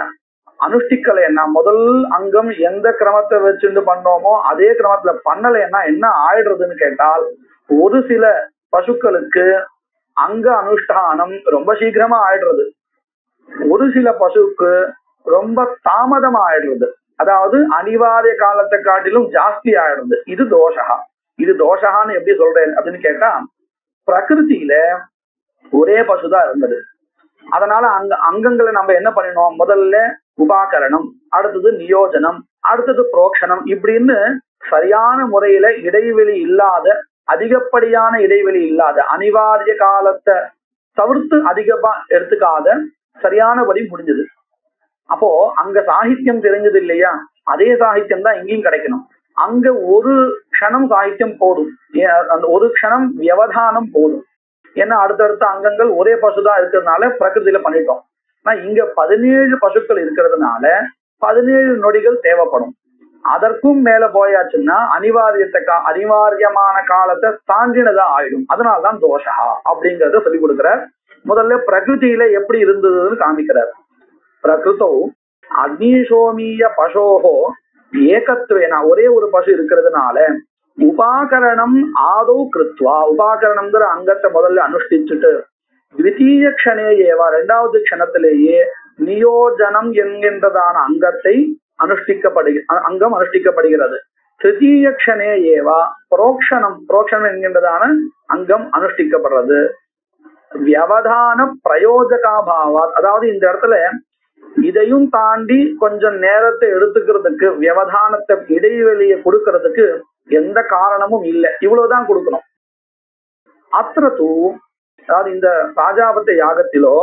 அனுஷ்டிக்கலைன்னா, முதல் அங்கம் எந்த கிரமத்தை வச்சுட்டு பண்ணோமோ அதே கிரமத்துல பண்ணலைன்னா என்ன ஆயிடுறதுன்னு கேட்டால், ஒரு சில பசுக்களுக்கு அங்க அனுஷ்டானம் ரொம்ப சீக்கிரமா ஆயிடுறது, ஒரு சில பசுவுக்கு ரொம்ப தாமதமா ஆயிடுறது. அதாவது அனிவாரிய காலத்தை காட்டிலும் ஜாஸ்தி ஆயிடுறது. இது தோஷா. இது தோஷான்னு எப்படி சொல்றேன் அப்படின்னு கேட்டா, பிரகிருதியில ஒரே பசுதான் இருந்தது. அதனால அங்கங்களை நம்ம என்ன பண்ணினோம், முதல்ல உபாகரணம், அடுத்தது நியோஜனம், அடுத்தது புரோக்ஷனம், இப்படின்னு சரியான முறையில இடைவெளி இல்லாத, அதிகப்படியான இடைவெளி இல்லாத, அனிவாரிய காலத்தை தவிர்த்து அதிகமா எடுத்துக்காத சரியானபடி முடிஞ்சது. அப்போ அங்க சாகித்யம் தெரிஞ்சது இல்லையா, அதே சாகித்யம் தான் இங்கேயும் கிடைக்கணும். அங்க ஒரு க்ஷணம் சாகித்யம் போதும், அந்த ஒரு க்ஷணம் வியவதானம் போதும். ஏன்னா அடுத்தடுத்த அங்கங்கள் ஒரே பசுதான் இருக்கிறதுனால பிரகிருதியில பண்ணிட்டோம். ஆனா இங்க 17 பசுக்கள் இருக்கிறதுனால 17 நொடிகள் தேவைப்படும். அதற்கும் மேல போயாச்சுன்னா அனிவாரியமான காலத்தை தாண்டினதா ஆயிடும். அதனால்தான் தோஷா அப்படிங்கறத சொல்லிக் கொடுக்கிறார். முதல்ல பிரகிருதியில எப்படி இருந்ததுன்னு காமிக்கிறார். பிரகிருத்தோ அக்னிசோமிய பசோகோ ஏகத்துவேனா, ஒரே ஒரு பசு இருக்கிறதுனால உபாகரணம் ஆதௌ கிருத்வா, உபாகரணம்ங்கிற அங்கத்தை முதல்ல அனுஷ்டிச்சுட்டு த்விதீய க்ஷணே ஏவா, 2வது க்ஷணத்திலேயே நியோஜனம் என்கின்றதான அங்கத்தை அங்கம் அனுஷ்டிக்கப்படுகிறது. திருத்தீய க்ஷணே ஏவா புரோக்ஷனம் என்கின்றதான அங்கம் அனுஷ்டிக்கப்படுறது. வியவதான பிரயோஜகாபாவா, அதாவது இந்த இடத்துல இதையும் தாண்டி கொஞ்சம் நேரத்தை எடுத்துக்கிறதுக்கு, வியவதானத்தை இடைவெளியை கொடுக்கறதுக்கு எந்த காரணமும் இல்லை, இவ்வளவுதான் கொடுக்கணும். அத்ரது, அதாவது இந்த ராஜாபத்த யாகத்திலோ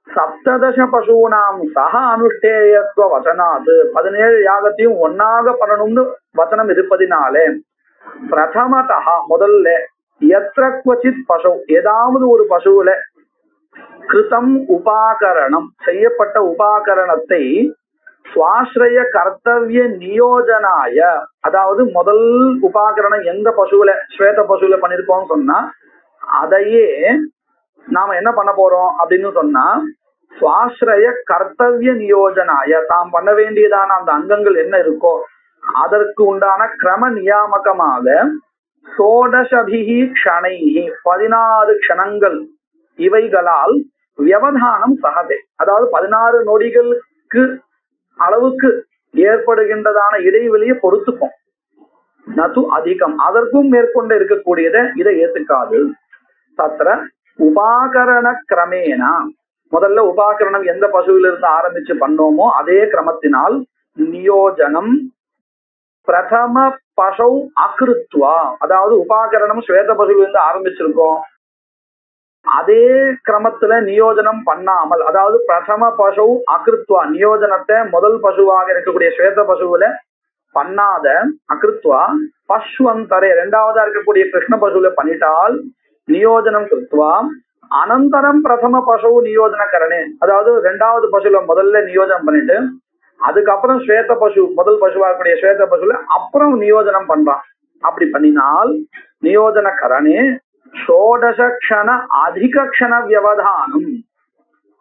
சப்ததச பசூனாம் சக அனுஷ்டேயத்துவ வசனாது, 17 யாகத்தையும் ஒன்னாக பண்ணணும்னு வசனம் இருப்பதினாலே பிரதமதா முதல்ல எத்திர குவச்சித் பசு, ஏதாவது ஒரு பசுவுல கிருதம் உபாகரணம் செய்யப்பட்ட உபாகரணத்தை சுவாஸ்ரய கர்த்தவிய நியோஜனாய, அதாவது முதல் உபாகரணம் எந்த பசுவுல ஸ்வேத பசுல பண்ணிருக்கோம்னு சொன்னா அதையே நாம என்ன பண்ண போறோம் அப்படின்னு சொன்னா, சுவாஸ்ரய கர்த்தவிய நியோஜனாய, தாம் பண்ண வேண்டியதான அந்த அங்கங்கள் என்ன இருக்கோ அதற்கு உண்டான கிரம நியாமகமாக சோடசபிஹி க்ஷணைஹி 16 க்ஷணங்கள் இவைகளால் வியவதானம் சகதே, அதாவது 16 நொடிகளுக்கு அளவுக்கு ஏற்படுகின்றதான இடைவெளியை பொறுத்துப்போம். நது அதிகம், அதற்கும் மேற்கொண்டு இருக்கக்கூடியதை இதை ஏத்துக்காது. தத்ர உபாகரண கிரமேனா, முதல்ல உபாகரணம் எந்த பசுவிலிருந்து ஆரம்பிச்சு பண்ணோமோ அதே கிரமத்தினால் நியோஜனம் பிரதம பசு அகிருத்வா, அதாவது உபாகரணம் ஸ்வேத பசுவிலிருந்து ஆரம்பிச்சிருக்கோம், அதே கிரமத்துல நியோஜனம் பண்ணாமல், அதாவது பிரதம பசு அகிருத்வா, நியோஜனத்தை முதல் பசுவாக இருக்கக்கூடிய ஸ்வேத பசுவில பண்ணாத அகிருத்வா பஸ்வந்தரே 2வதா இருக்கக்கூடிய கிருஷ்ண பசுல பண்ணிட்டால் நியோஜனம் கிருத்வா அனந்தரம் பிரதம பசு நியோஜன கரணே, அதாவது 2வது பசுல முதல்ல நியோஜனம் பண்ணிட்டு அதுக்கப்புறம் ஸ்வேத பசு முதல் பசுவா இருக்கக்கூடிய ஸ்வேத பசுல அப்புறம் நியோஜனம் பண்றான். அப்படி பண்ணினால் நியோஜன கரணே ஷோடச க்ஷண அதிக க்ஷண வியவதானம்,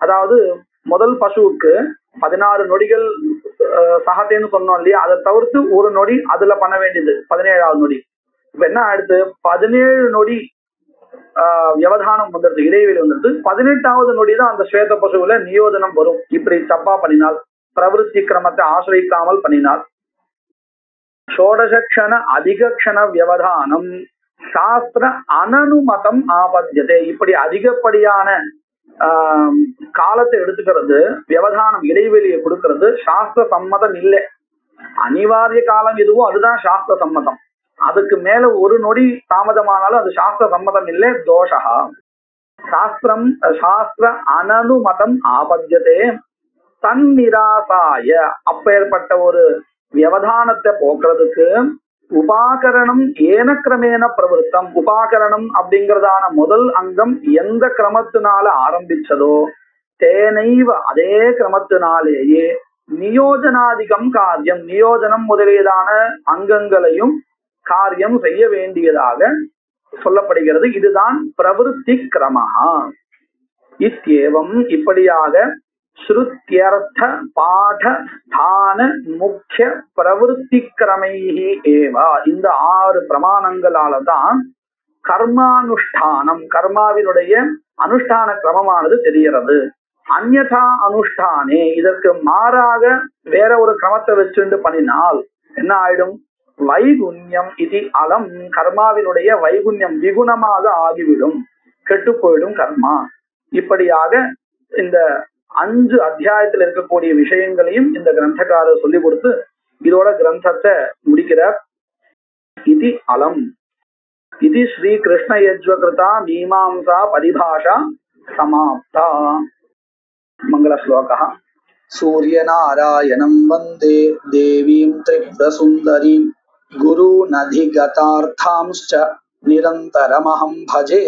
அதாவது முதல் பசுவுக்கு 16 நொடிகள் சகத்தேன்னு சொன்னோம் இல்லையா, அதை தவிர்த்து ஒரு நொடி அதுல பண்ண வேண்டியது 17வது நொடி. இப்ப என்ன ஆயிடுத்து, 17 நொடி வியவதானம் வந்துடுது, இடைவெளி வந்துடுது. 18வது நொடி தான் அந்த ஸ்வேத பசுவுல நியோஜனம் வரும். இப்படி தப்பா பண்ணினால், பிரவருத்தி கிரமத்தை ஆசிரிக்காமல் பண்ணினால், ஷோடச க்ஷண அதிக க்ஷண வியவதானம் சாஸ்திர அனனுமதம் ஆபத்தியதே, இப்படி அதிகப்படியான காலத்தை எடுத்துக்கிறது, வியவதானம் இடைவெளியை கொடுக்கிறது சாஸ்திர சம்மதம் இல்லை. அனிவாரிய காலம் எதுவோ அதுதான் சாஸ்திர சம்மதம். அதுக்கு மேல ஒரு நொடி தாமதமானாலும் அது சாஸ்திர சம்மதம் இல்லை, தோஷா. சாஸ்திர அனனுமதம் ஆபத்தியதே தன் நிராசாய, அப்பேற்பட்ட ஒரு வியவதானத்தை போக்குறதுக்கு உபாகரணம் ஏன கிரமேன பிரவருத்தம். உபாகரணம் அப்படிங்கறதான முதல் அங்கம் எந்த கிரமத்தினால ஆரம்பிச்சதோ தேனைவ அதே கிரமத்தினாலேயே நியோஜனாதிகம் காரியம், நியோஜனம் முதலியதான அங்கங்களையும் காரியம் செய்ய வேண்டியதாக சொல்லப்படுகிறது. இதுதான் பிரவருத்தி கிரமஹா. இத்யேவம் இப்படியாக ஸ்ருத்யர்த்த பாட ஸ்தான முக்கிய பிரவருத்தி கிரமைஹி ஏவா, இந்த 6 பிரமாணங்களால தான் கர்மானுஷ்டானம், கர்மாவினுடைய அனுஷ்டான கிரமமானது தெரிகிறது. அந்யதா அனுஷ்டானே, இதற்கு மாறாக வேற ஒரு கிரமத்தை வச்சுண்டு பண்ணினால் என்ன ஆயிடும்? வைகுண்யம் இது அலம், கர்மாவினுடைய வைகுண்யம் விகுணமாக ஆகிவிடும், கெட்டு போயிடும் கர்மா. இப்படியாக இந்த 5 அத்தியாயத்தில் இருக்கக்கூடிய விஷயங்களையும் இந்த கிரந்தக்காரர் சொல்லி கொடுத்து இதோட கிரந்தத்தை முடிக்கிறார். இது அலம் இது ஸ்ரீ கிருஷ்ண யஜ்வகிருதா மீமாம்சா பரிபாஷா சமாப்தா. மங்கள ஸ்லோகः. சூரியநாராயணம் வந்தே தேவீம் திரிபுரசுந்தரீம் குருநதிகதார்த்தாம்ஸ்ச நிரந்தரமஹம் பஜே.